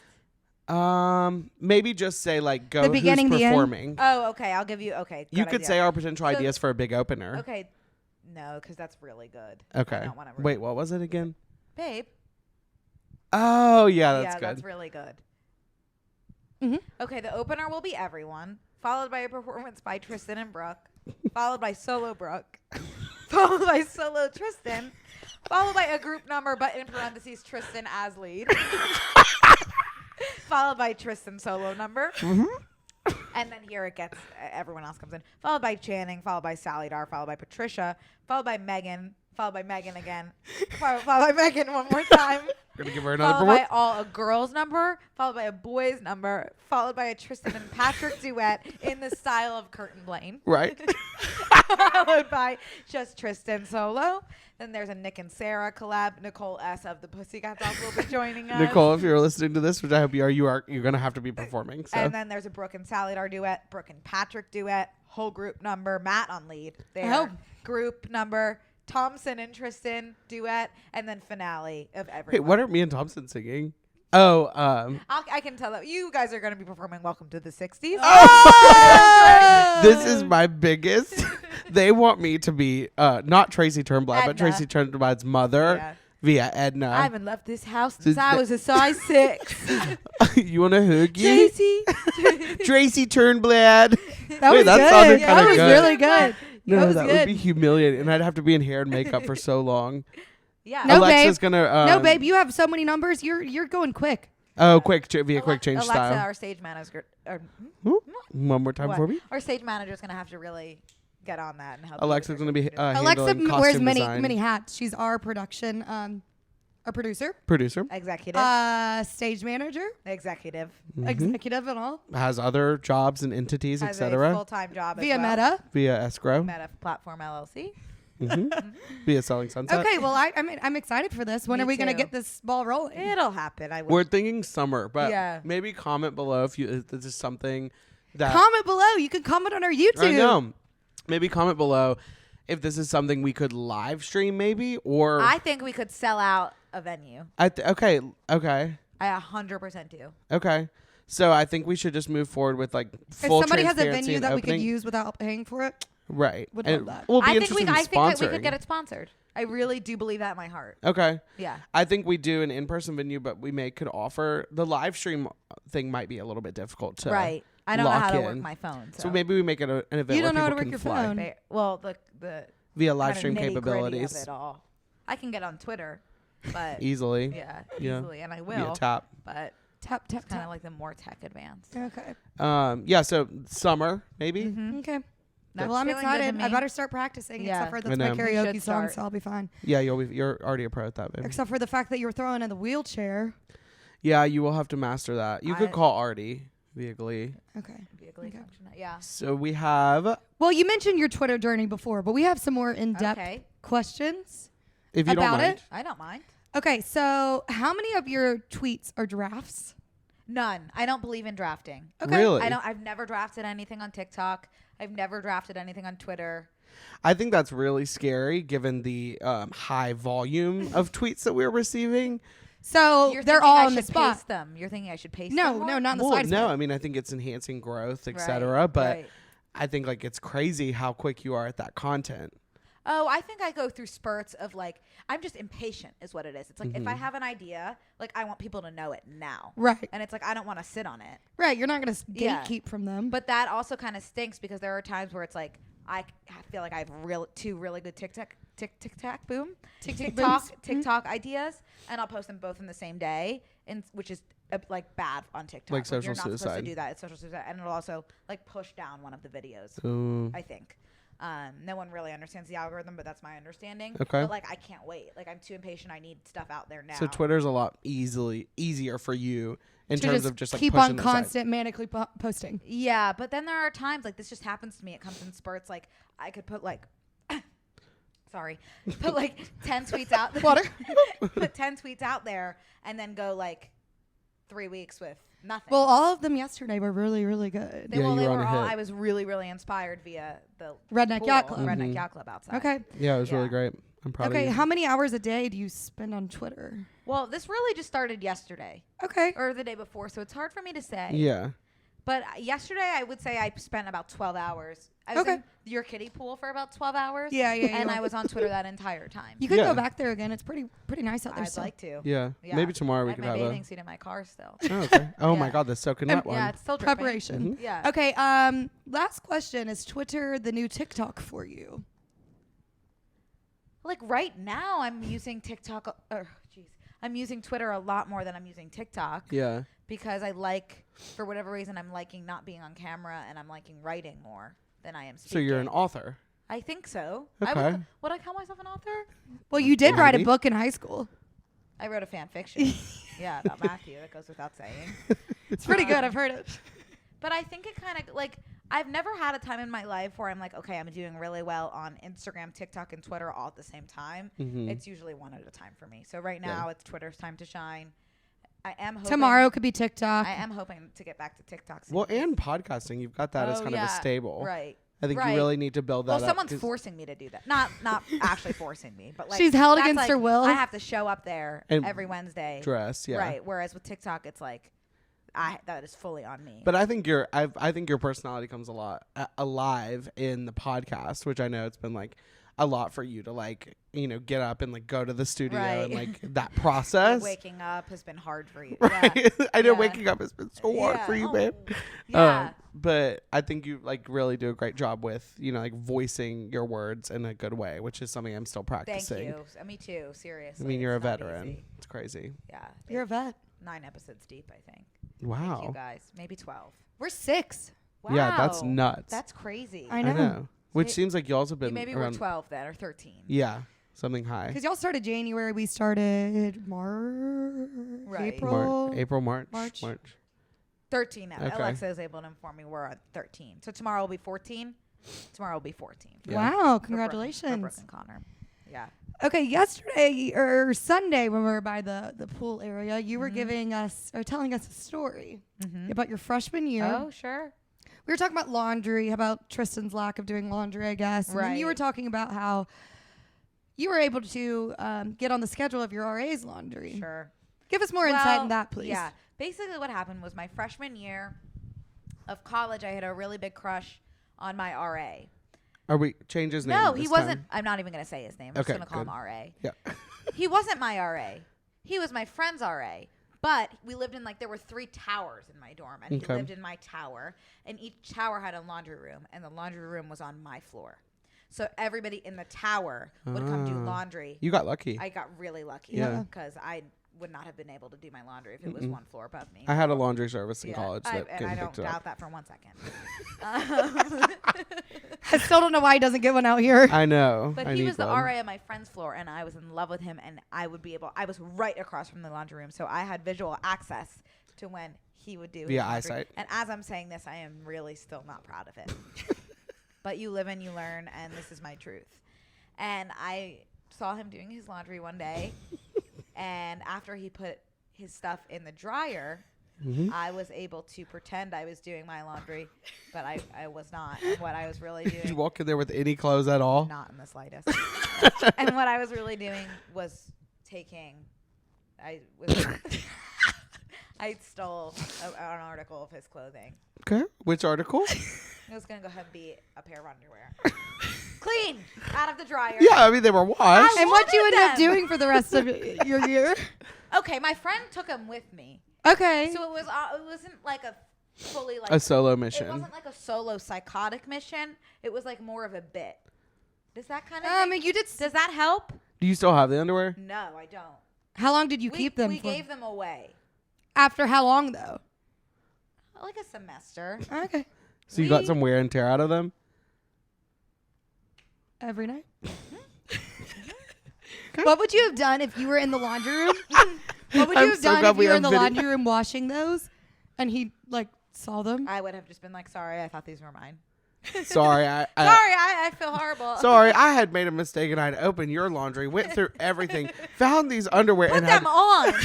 Speaker 3: Maybe just say like go
Speaker 2: The beginning,
Speaker 3: who's
Speaker 2: the end?
Speaker 3: performing.
Speaker 4: Oh, okay. I'll give you. Okay.
Speaker 3: You
Speaker 4: good
Speaker 3: could
Speaker 4: idea.
Speaker 3: say our potential
Speaker 4: So-
Speaker 3: ideas for a big opener.
Speaker 4: Okay. No, because that's really good. I
Speaker 3: Okay.
Speaker 4: don't wanna
Speaker 3: Wait, what was it again?
Speaker 4: Babe.
Speaker 3: Oh yeah, that's
Speaker 4: yeah,
Speaker 3: good.
Speaker 4: that's really good.
Speaker 2: Mhm.
Speaker 4: Okay, the opener will be Everyone, followed by a performance by Tristan and Brooke, followed by solo Brooke, followed by solo Tristan, followed by a group number, but in parentheses, Tristan as lead, followed by Tristan solo number. And then here it gets, everyone else comes in, followed by Channing, followed by Sally Dar, followed by Patricia, followed by Megan, followed by Megan again, followed by Megan one more time.
Speaker 3: Gonna give her another
Speaker 4: Followed by
Speaker 3: performance.
Speaker 4: all a girl's number, followed by a boy's number, followed by a Tristan and Patrick duet in the style of Curtin Blaine,
Speaker 3: Right.
Speaker 4: followed by just Tristan solo. Then there's a Nick and Sarah collab. Nicole S. of the Pussycat Dolls will be joining us.
Speaker 3: Nicole, if you're listening to this, which I hope you are, you're gonna have to be performing. So
Speaker 4: And then there's a Brooke and Sally Dar duet, Brooke and Patrick duet, whole group number. Matt on lead. There.
Speaker 2: Oh.
Speaker 4: Group number. Thompson and Tristan duet, and then finale of everyone.
Speaker 3: Wait, what are me and Thompson singing? Oh,
Speaker 4: I can tell that you guys are going to be performing "Welcome to the '60s."
Speaker 3: this is my biggest. They want me to be not Tracy Turnblad, but
Speaker 4: Edna.
Speaker 3: Tracy Turnblad's mother
Speaker 4: Yeah.
Speaker 3: via Edna.
Speaker 4: I haven't left this house
Speaker 3: This-
Speaker 4: since I was a size 6.
Speaker 3: You want to hoogie?
Speaker 4: Tracy.
Speaker 3: Tracy Turnblad.
Speaker 2: That
Speaker 3: Wait,
Speaker 2: was
Speaker 3: that
Speaker 2: good.
Speaker 3: sounded
Speaker 2: That
Speaker 3: kinda
Speaker 2: was
Speaker 3: good.
Speaker 2: really good.
Speaker 3: No,
Speaker 2: was
Speaker 3: that
Speaker 2: good.
Speaker 3: would be humiliating, and I'd have to be in hair and makeup for so long.
Speaker 4: Yeah.
Speaker 2: No,
Speaker 3: Alexa's
Speaker 2: babe.
Speaker 3: gonna.
Speaker 2: No, babe, you have so many numbers. You're going quick.
Speaker 3: Oh, via quick change
Speaker 4: Alexa,
Speaker 3: style.
Speaker 4: our stage manager.
Speaker 3: One more time
Speaker 4: What?
Speaker 3: for me.
Speaker 4: Our stage manager is going to have to really get on that and help.
Speaker 3: Alexa's gonna be
Speaker 2: Alexa
Speaker 3: handling
Speaker 2: wears
Speaker 3: costume
Speaker 2: many
Speaker 3: design.
Speaker 2: hats. She's our production, a producer,
Speaker 3: Producer
Speaker 4: executive,
Speaker 2: stage manager,
Speaker 4: executive,
Speaker 3: Mm-hmm.
Speaker 2: executive, and all
Speaker 3: has other jobs and entities,
Speaker 4: has a
Speaker 3: etc.
Speaker 4: full-time job
Speaker 2: via
Speaker 4: as well.
Speaker 2: Meta.
Speaker 3: Via escrow,
Speaker 4: Meta Platform LLC.
Speaker 3: via Selling Sunset.
Speaker 2: Okay, well, I'm excited for this. When
Speaker 4: Me
Speaker 2: are we gonna
Speaker 4: too.
Speaker 2: get this ball rolling?
Speaker 4: It'll happen. I will.
Speaker 3: We're thinking summer, but
Speaker 4: Yeah.
Speaker 3: maybe comment below if this is something that
Speaker 2: Comment below. You can comment on our YouTube.
Speaker 3: I know. Maybe comment below if this is something we could live stream, maybe, or
Speaker 4: I think we could sell out a venue.
Speaker 3: okay.
Speaker 4: I 100% do.
Speaker 3: Okay. So I think we should just move forward with like
Speaker 2: If
Speaker 3: full
Speaker 2: somebody has a
Speaker 3: transparency
Speaker 2: venue
Speaker 3: and
Speaker 2: that we could
Speaker 3: opening.
Speaker 2: use without paying for it,
Speaker 3: Right.
Speaker 2: Would
Speaker 3: And
Speaker 2: love that.
Speaker 3: We'll be
Speaker 4: I think
Speaker 3: interested in
Speaker 4: I think that we
Speaker 3: sponsoring.
Speaker 4: could get it sponsored. I really do believe that in my heart.
Speaker 3: Okay.
Speaker 4: Yeah.
Speaker 3: I think we do an in-person venue, but could offer the live stream thing might be a little bit difficult to
Speaker 4: Right. I don't know
Speaker 3: lock
Speaker 4: how to
Speaker 3: in.
Speaker 4: work my phone.
Speaker 3: So maybe we make it an event
Speaker 2: You
Speaker 3: where
Speaker 2: don't know how
Speaker 3: people
Speaker 2: to work
Speaker 3: can
Speaker 2: your
Speaker 3: fly
Speaker 2: phone.
Speaker 4: Well, the
Speaker 3: via live
Speaker 4: kinda
Speaker 3: stream
Speaker 4: nitty-gritty
Speaker 3: capabilities
Speaker 4: of it all. I can get on Twitter, but
Speaker 3: easily.
Speaker 4: yeah,
Speaker 3: Yeah.
Speaker 4: easily, and I
Speaker 3: Via
Speaker 4: will.
Speaker 3: tap.
Speaker 4: But
Speaker 2: tap
Speaker 4: it's
Speaker 2: tap
Speaker 4: kind of
Speaker 2: tap.
Speaker 4: like the more tech advanced.
Speaker 2: Okay.
Speaker 3: Yeah. So summer maybe.
Speaker 4: Mm-hmm.
Speaker 2: Okay.
Speaker 4: That's
Speaker 2: well, I'm
Speaker 4: feeling good to
Speaker 2: excited. I
Speaker 4: me.
Speaker 2: better start practicing.
Speaker 4: Yeah.
Speaker 2: Except for
Speaker 3: I
Speaker 2: that's my
Speaker 3: know.
Speaker 4: You
Speaker 2: karaoke
Speaker 4: should
Speaker 2: song,
Speaker 4: start.
Speaker 2: so I'll be fine.
Speaker 3: Yeah, you're already a pro at that, baby.
Speaker 2: Except for the fact that you were throwing in the wheelchair.
Speaker 3: Yeah, you will have to master that. You could
Speaker 4: I-
Speaker 3: call Artie via Glee.
Speaker 2: Okay.
Speaker 4: Be a Glee
Speaker 2: Okay.
Speaker 4: function. Yeah.
Speaker 3: So we have,
Speaker 2: Well, you mentioned your Twitter journey before, but we have some more in-depth
Speaker 4: Okay.
Speaker 2: questions
Speaker 3: if you don't
Speaker 2: about
Speaker 3: mind.
Speaker 2: it.
Speaker 4: I don't mind.
Speaker 2: Okay, so how many of your tweets are drafts?
Speaker 4: None. I don't believe in drafting.
Speaker 2: Okay.
Speaker 3: Really?
Speaker 4: I've never drafted anything on TikTok. I've never drafted anything on Twitter.
Speaker 3: I think that's really scary given the high volume of tweets that we're receiving.
Speaker 2: So
Speaker 4: You're
Speaker 2: they're
Speaker 4: thinking
Speaker 2: all
Speaker 4: I
Speaker 2: on the
Speaker 4: should
Speaker 2: spot.
Speaker 4: paste them. You're thinking I should paste
Speaker 2: No,
Speaker 4: them more?
Speaker 2: no, not in the
Speaker 3: Well,
Speaker 2: slightest
Speaker 3: no,
Speaker 2: bit.
Speaker 3: I mean I think it's enhancing growth,
Speaker 4: Right,
Speaker 3: etc. But
Speaker 4: right.
Speaker 3: I think like it's crazy how quick you are at that content.
Speaker 4: Oh, I think I go through spurts of like, I'm just impatient is what it is. It's like if I have an idea, like I want people to know it now.
Speaker 2: Right.
Speaker 4: And it's like I don't want to sit on it.
Speaker 2: Right. You're not going to
Speaker 4: Yeah.
Speaker 2: gatekeep from them.
Speaker 4: But that also kind of stinks because there are times where it's like I feel like I have two really good TikTok boom TikTok ideas, and I'll post them both in the same day, and which is like bad on TikTok.
Speaker 3: Like social
Speaker 4: you're not supposed
Speaker 3: suicide.
Speaker 4: to do that. It's social suicide, and it'll also like push down one of the videos.
Speaker 3: Ooh.
Speaker 4: I think. No one really understands the algorithm, but that's my understanding.
Speaker 3: Okay.
Speaker 4: But like I can't wait. Like I'm too impatient. I need stuff out there now.
Speaker 3: So Twitter's a lot easier for you in
Speaker 2: to
Speaker 3: terms of just like
Speaker 2: keep
Speaker 3: pushing
Speaker 2: on
Speaker 3: those out.
Speaker 2: constant manically posting.
Speaker 4: Yeah, but then there are times like this just happens to me. It comes in spurts. Like I could put like, sorry, put like 10 tweets out.
Speaker 2: Water.
Speaker 4: Put 10 tweets out there and then go like 3 weeks with nothing.
Speaker 2: Well, all of them yesterday were really, really good.
Speaker 4: They,
Speaker 3: Yeah,
Speaker 4: well,
Speaker 3: you
Speaker 4: they
Speaker 3: were on
Speaker 4: were
Speaker 3: a
Speaker 4: all.
Speaker 3: hit.
Speaker 4: I was really, really inspired via the
Speaker 2: Redneck
Speaker 4: pool,
Speaker 2: Yacht Club.
Speaker 4: Redneck Yacht Club outside.
Speaker 2: Okay.
Speaker 3: Yeah, it was really
Speaker 4: Yeah.
Speaker 3: great. I'm proud
Speaker 2: Okay.
Speaker 3: of you.
Speaker 2: How many hours a day do you spend on Twitter?
Speaker 4: Well, this really just started yesterday
Speaker 2: Okay.
Speaker 4: or the day before, so it's hard for me to say.
Speaker 3: Yeah.
Speaker 4: But yesterday, I would say I spent about 12 hours. I was
Speaker 2: Okay.
Speaker 4: in your kiddie pool for about 12 hours.
Speaker 2: Yeah, yeah,
Speaker 4: And
Speaker 2: you
Speaker 4: I
Speaker 2: were.
Speaker 4: was on Twitter that entire time.
Speaker 2: You could
Speaker 3: Yeah.
Speaker 2: go back there again. It's pretty nice out there.
Speaker 4: I'd
Speaker 2: still.
Speaker 4: like to.
Speaker 3: Yeah.
Speaker 4: Yeah.
Speaker 3: Maybe tomorrow
Speaker 4: I
Speaker 3: we
Speaker 4: have
Speaker 3: could
Speaker 4: my
Speaker 3: have
Speaker 4: bathing
Speaker 3: a.
Speaker 4: suit in my car still.
Speaker 3: Oh, okay. Oh my
Speaker 4: Yeah.
Speaker 3: God, the soaking wet one.
Speaker 4: Yeah, it's still dripping.
Speaker 2: Preparation.
Speaker 3: Mhm.
Speaker 4: Yeah.
Speaker 2: Okay. Last question: is Twitter the new TikTok for you?
Speaker 4: Like right now, I'm using TikTok. I'm using Twitter a lot more than I'm using TikTok
Speaker 3: Yeah.
Speaker 4: because I like, for whatever reason, I'm liking not being on camera and I'm liking writing more than I am speaking.
Speaker 3: So you're an author.
Speaker 4: I think so.
Speaker 3: Okay.
Speaker 4: Would I call myself an author?
Speaker 2: Well, you did write a
Speaker 3: Maybe.
Speaker 2: book in high school.
Speaker 4: I wrote a fan fiction. Yeah, about Matthew. That goes without saying.
Speaker 2: It's pretty good. I've heard it.
Speaker 4: But I think it kind of like I've never had a time in my life where I'm like, okay, I'm doing really well on Instagram, TikTok, and Twitter all at the same time.
Speaker 3: Mhm.
Speaker 4: It's usually one at a time for me. So right
Speaker 3: Yeah.
Speaker 4: now it's Twitter's time to shine. I am hoping
Speaker 2: Tomorrow could be TikTok.
Speaker 4: I am hoping to get back to TikTok soon.
Speaker 3: Well, and podcasting, you've got that as
Speaker 4: Oh,
Speaker 3: kind of a
Speaker 4: yeah,
Speaker 3: stable.
Speaker 4: Right.
Speaker 3: I think
Speaker 4: Right.
Speaker 3: you really need to build that
Speaker 4: Well,
Speaker 3: up.
Speaker 4: someone's
Speaker 3: 'cause-
Speaker 4: forcing me to do that. Not actually forcing me, but like
Speaker 2: She's held
Speaker 4: that's
Speaker 2: against her
Speaker 4: like,
Speaker 2: will.
Speaker 4: I have to show up there
Speaker 3: And
Speaker 4: every Wednesday.
Speaker 3: dress, yeah.
Speaker 4: Right. Whereas with TikTok, it's like that is fully on me.
Speaker 3: But I think I think your personality comes a lot alive in the podcast, which I know it's been like a lot for you to like, get up and like go to the studio and
Speaker 4: Right.
Speaker 3: like that process.
Speaker 4: Waking up has been hard for you.
Speaker 3: Right.
Speaker 4: Yeah.
Speaker 3: I know
Speaker 4: Yeah.
Speaker 3: waking up has been so hard
Speaker 4: Yeah.
Speaker 3: for you,
Speaker 4: Oh,
Speaker 3: babe.
Speaker 4: Yeah.
Speaker 3: But I think you like really do a great job with, like voicing your words in a good way, which is something I'm still practicing.
Speaker 4: Thank you. Me too. Seriously.
Speaker 3: I mean, you're a
Speaker 4: It's not
Speaker 3: veteran.
Speaker 4: easy.
Speaker 3: It's crazy.
Speaker 4: Yeah.
Speaker 2: You're a vet.
Speaker 4: 9 episodes deep, I think.
Speaker 3: Wow.
Speaker 4: Thank you guys. Maybe 12.
Speaker 2: We're 6.
Speaker 4: Wow.
Speaker 3: Yeah, that's nuts.
Speaker 4: That's crazy.
Speaker 2: I
Speaker 3: I
Speaker 2: know.
Speaker 3: know. Which
Speaker 4: May-
Speaker 3: seems like you also been
Speaker 4: Maybe
Speaker 3: around.
Speaker 4: we're 12 then, or 13.
Speaker 3: Yeah, something high.
Speaker 2: Because y'all started January, we started March,
Speaker 4: Right.
Speaker 2: April.
Speaker 3: March.
Speaker 4: 13 now.
Speaker 3: Okay.
Speaker 4: Alexa is able to inform me we're on 13. So tomorrow will be 14. Tomorrow will be 14.
Speaker 3: Yeah.
Speaker 2: Wow,
Speaker 4: For Brooke- for
Speaker 2: congratulations.
Speaker 4: Brooke and Connor. Yeah.
Speaker 2: Okay, yesterday or Sunday when we were by the pool area, you were
Speaker 4: Mhm.
Speaker 2: giving us or telling us a story
Speaker 4: Mm-hmm.
Speaker 2: about your freshman year.
Speaker 4: Oh, sure.
Speaker 2: We were talking about laundry, about Tristan's lack of doing laundry, I guess. And then you were
Speaker 4: Right.
Speaker 2: talking about how you were able to get on the schedule of your RA's laundry.
Speaker 4: Sure.
Speaker 2: Give us more insight
Speaker 4: Well,
Speaker 2: in that, please.
Speaker 4: Yeah. Basically, what happened was my freshman year of college, I had a really big crush on my RA.
Speaker 3: Are we change his name?
Speaker 4: No, he
Speaker 3: this
Speaker 4: wasn't.
Speaker 3: time?
Speaker 4: I'm not even going to say his name. I'm
Speaker 3: Okay,
Speaker 4: just going to call him
Speaker 3: good.
Speaker 4: RA.
Speaker 3: Yeah.
Speaker 4: He wasn't my RA. He was my friend's RA. But we lived in there were 3 towers in my dorm, and
Speaker 3: Okay.
Speaker 4: he lived in my tower, and each tower had a laundry room, and the laundry room was on my floor. So everybody in the tower would come do
Speaker 3: Ah.
Speaker 4: laundry.
Speaker 3: You got lucky.
Speaker 4: I got really lucky
Speaker 3: Yeah.
Speaker 4: because I would not have been able to do my laundry if it was one floor above me.
Speaker 3: I had a laundry service in
Speaker 4: Yeah,
Speaker 3: college that
Speaker 4: and
Speaker 3: came
Speaker 4: I
Speaker 3: and
Speaker 4: don't
Speaker 3: picked it up.
Speaker 4: doubt that for 1 second.
Speaker 2: I still don't know why he doesn't get one out here.
Speaker 3: I know.
Speaker 4: But
Speaker 3: I
Speaker 4: he
Speaker 3: need
Speaker 4: was the
Speaker 3: one.
Speaker 4: RA on my friend's floor, and I was in love with him, and I was right across from the laundry room, so I had visual access to when he would do his
Speaker 3: Via
Speaker 4: laundry.
Speaker 3: eyesight.
Speaker 4: And as I'm saying this, I am really still not proud of it. But you live and you learn, and this is my truth. And I saw him doing his laundry one day, and after he put his stuff in the dryer,
Speaker 3: Mhm.
Speaker 4: I was able to pretend I was doing my laundry, but I was not. And what I was really doing,
Speaker 3: Did you walk in there with any clothes at all?
Speaker 4: not in the slightest. And what I was really doing was I stole an article of his clothing.
Speaker 3: Okay. Which article?
Speaker 4: It was gonna go ahead and be a pair of underwear, clean out of the dryer.
Speaker 3: Yeah, I mean they were washed.
Speaker 2: And what you
Speaker 4: wanted
Speaker 2: ended up
Speaker 4: them.
Speaker 2: doing for the rest of your year?
Speaker 4: Okay, my friend took them with me,
Speaker 2: Okay.
Speaker 4: so it wasn't like a fully like
Speaker 3: A solo
Speaker 4: It
Speaker 3: mission.
Speaker 4: wasn't like a solo psychotic mission. It was like more of a bit. Does that kind of?
Speaker 2: You did.
Speaker 4: Does that help?
Speaker 3: Do you still have the underwear?
Speaker 4: No, I don't.
Speaker 2: How long did you keep them
Speaker 4: We
Speaker 2: for?
Speaker 4: gave them away.
Speaker 2: After how long though?
Speaker 4: Like a semester.
Speaker 2: Okay.
Speaker 3: So you got
Speaker 4: We-
Speaker 3: some wear and tear out of them?
Speaker 2: Every night. What would you have done if you were in the laundry room? What would you
Speaker 3: I'm
Speaker 2: have
Speaker 3: so
Speaker 2: done
Speaker 3: glad
Speaker 2: if
Speaker 3: we
Speaker 2: you were
Speaker 3: have
Speaker 2: in the
Speaker 3: video.
Speaker 2: laundry room washing those, and he saw them?
Speaker 4: I would have just been like, sorry, I thought these were mine.
Speaker 3: Sorry,
Speaker 4: Sorry, I feel horrible.
Speaker 3: sorry, I had made a mistake and I'd opened your laundry, went through everything, found these underwear
Speaker 4: Put
Speaker 3: and
Speaker 4: them on.
Speaker 3: it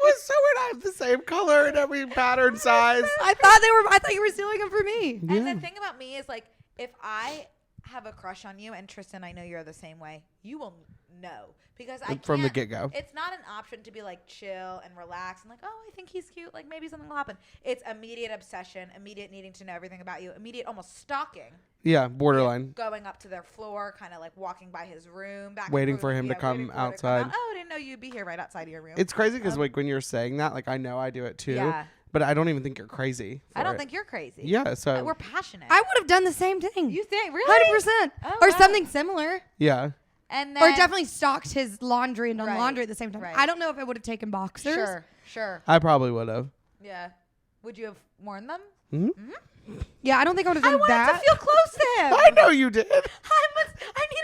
Speaker 3: was so weird. I have the same color and every pattern size.
Speaker 2: I thought you were stealing them from me.
Speaker 4: And
Speaker 3: Yeah.
Speaker 4: the thing about me is like, if I have a crush on you, and Tristan, I know you're the same way, you will know because I
Speaker 3: From the
Speaker 4: can't-
Speaker 3: get-go.
Speaker 4: It's not an option to be like chill and relax and like, oh, I think he's cute. Like maybe something will happen. It's immediate obsession, immediate needing to know everything about you, immediate almost stalking.
Speaker 3: Yeah, borderline.
Speaker 4: Going up to their floor, kind of like walking by his room, back and
Speaker 3: Waiting
Speaker 4: forth,
Speaker 3: for him to come
Speaker 4: waiting for him to
Speaker 3: outside.
Speaker 4: out. Oh, I didn't know you'd be here right outside of your room.
Speaker 3: It's crazy because
Speaker 4: Um,
Speaker 3: like when you're saying that, like I know I do it too,
Speaker 4: Yeah.
Speaker 3: but I don't even think you're crazy.
Speaker 4: I
Speaker 3: for
Speaker 4: don't
Speaker 3: it.
Speaker 4: think you're crazy.
Speaker 3: Yeah, so
Speaker 4: We're passionate.
Speaker 2: I would have done the same thing.
Speaker 4: You think really?
Speaker 2: 100%,
Speaker 4: Oh,
Speaker 2: or
Speaker 4: wow.
Speaker 2: something similar,
Speaker 3: yeah.
Speaker 4: And then
Speaker 2: or definitely stocked his laundry and done
Speaker 4: Right,
Speaker 2: laundry at the same time.
Speaker 4: right.
Speaker 2: I don't know if I would have taken boxers.
Speaker 4: Sure.
Speaker 3: I probably would have.
Speaker 4: Yeah. Would you have worn them?
Speaker 2: Yeah, I don't think I would have
Speaker 4: I
Speaker 2: done
Speaker 4: wanted
Speaker 2: that.
Speaker 4: to feel close to him.
Speaker 3: I know you did.
Speaker 4: I need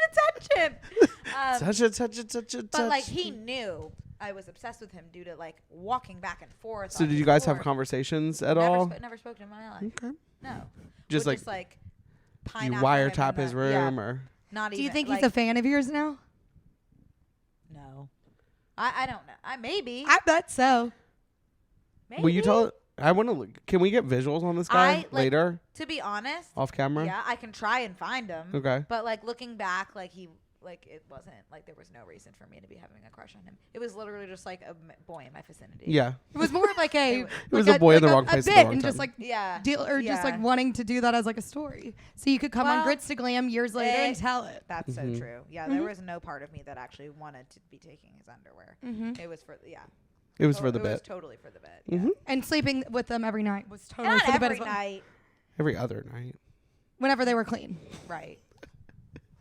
Speaker 4: attention.
Speaker 3: Touch it.
Speaker 4: But like he knew I was obsessed with him due to like walking back and forth.
Speaker 3: So
Speaker 4: on
Speaker 3: did
Speaker 4: his
Speaker 3: you guys have
Speaker 4: floor.
Speaker 3: conversations at all?
Speaker 4: Never spoke to him in my life.
Speaker 3: Okay.
Speaker 4: No.
Speaker 3: Just
Speaker 4: Would
Speaker 3: like
Speaker 4: pine
Speaker 3: you
Speaker 4: after him in
Speaker 3: wiretap
Speaker 4: the-
Speaker 3: his room or
Speaker 4: not
Speaker 2: Do
Speaker 4: even.
Speaker 2: you think
Speaker 4: like,
Speaker 2: he's a fan of yours now?
Speaker 4: No. I don't know. I maybe.
Speaker 2: I bet so.
Speaker 4: Maybe.
Speaker 3: will you tell I want to. Can we get visuals on this guy later?
Speaker 4: To be honest,
Speaker 3: Off camera?
Speaker 4: yeah, I can try and find him.
Speaker 3: Okay.
Speaker 4: But like looking back, like it wasn't like there was no reason for me to be having a crush on him. It was literally just like a boy in my vicinity.
Speaker 3: Yeah.
Speaker 2: It was more of like a.
Speaker 3: It was a boy in the wrong place
Speaker 2: a
Speaker 3: at
Speaker 2: bit
Speaker 3: the wrong
Speaker 2: and
Speaker 3: time.
Speaker 2: just like
Speaker 4: Yeah.
Speaker 2: deal or just like wanting to do that as like a story. So you could come on
Speaker 4: Well,
Speaker 2: Grits to Glam years later and tell it.
Speaker 4: That's
Speaker 3: Mm-hmm.
Speaker 4: so true. Yeah, there was no part of me that actually wanted to be taking his underwear.
Speaker 2: Mm-hmm.
Speaker 4: It was for
Speaker 3: It was for the
Speaker 4: It was
Speaker 3: bit.
Speaker 4: totally for the bit.
Speaker 3: Mm-hmm.
Speaker 4: Yeah.
Speaker 2: And sleeping with them every night was totally
Speaker 4: Not
Speaker 2: for the bed
Speaker 4: every
Speaker 2: as well.
Speaker 4: night,
Speaker 3: Every other night.
Speaker 2: Whenever they were clean.
Speaker 4: right?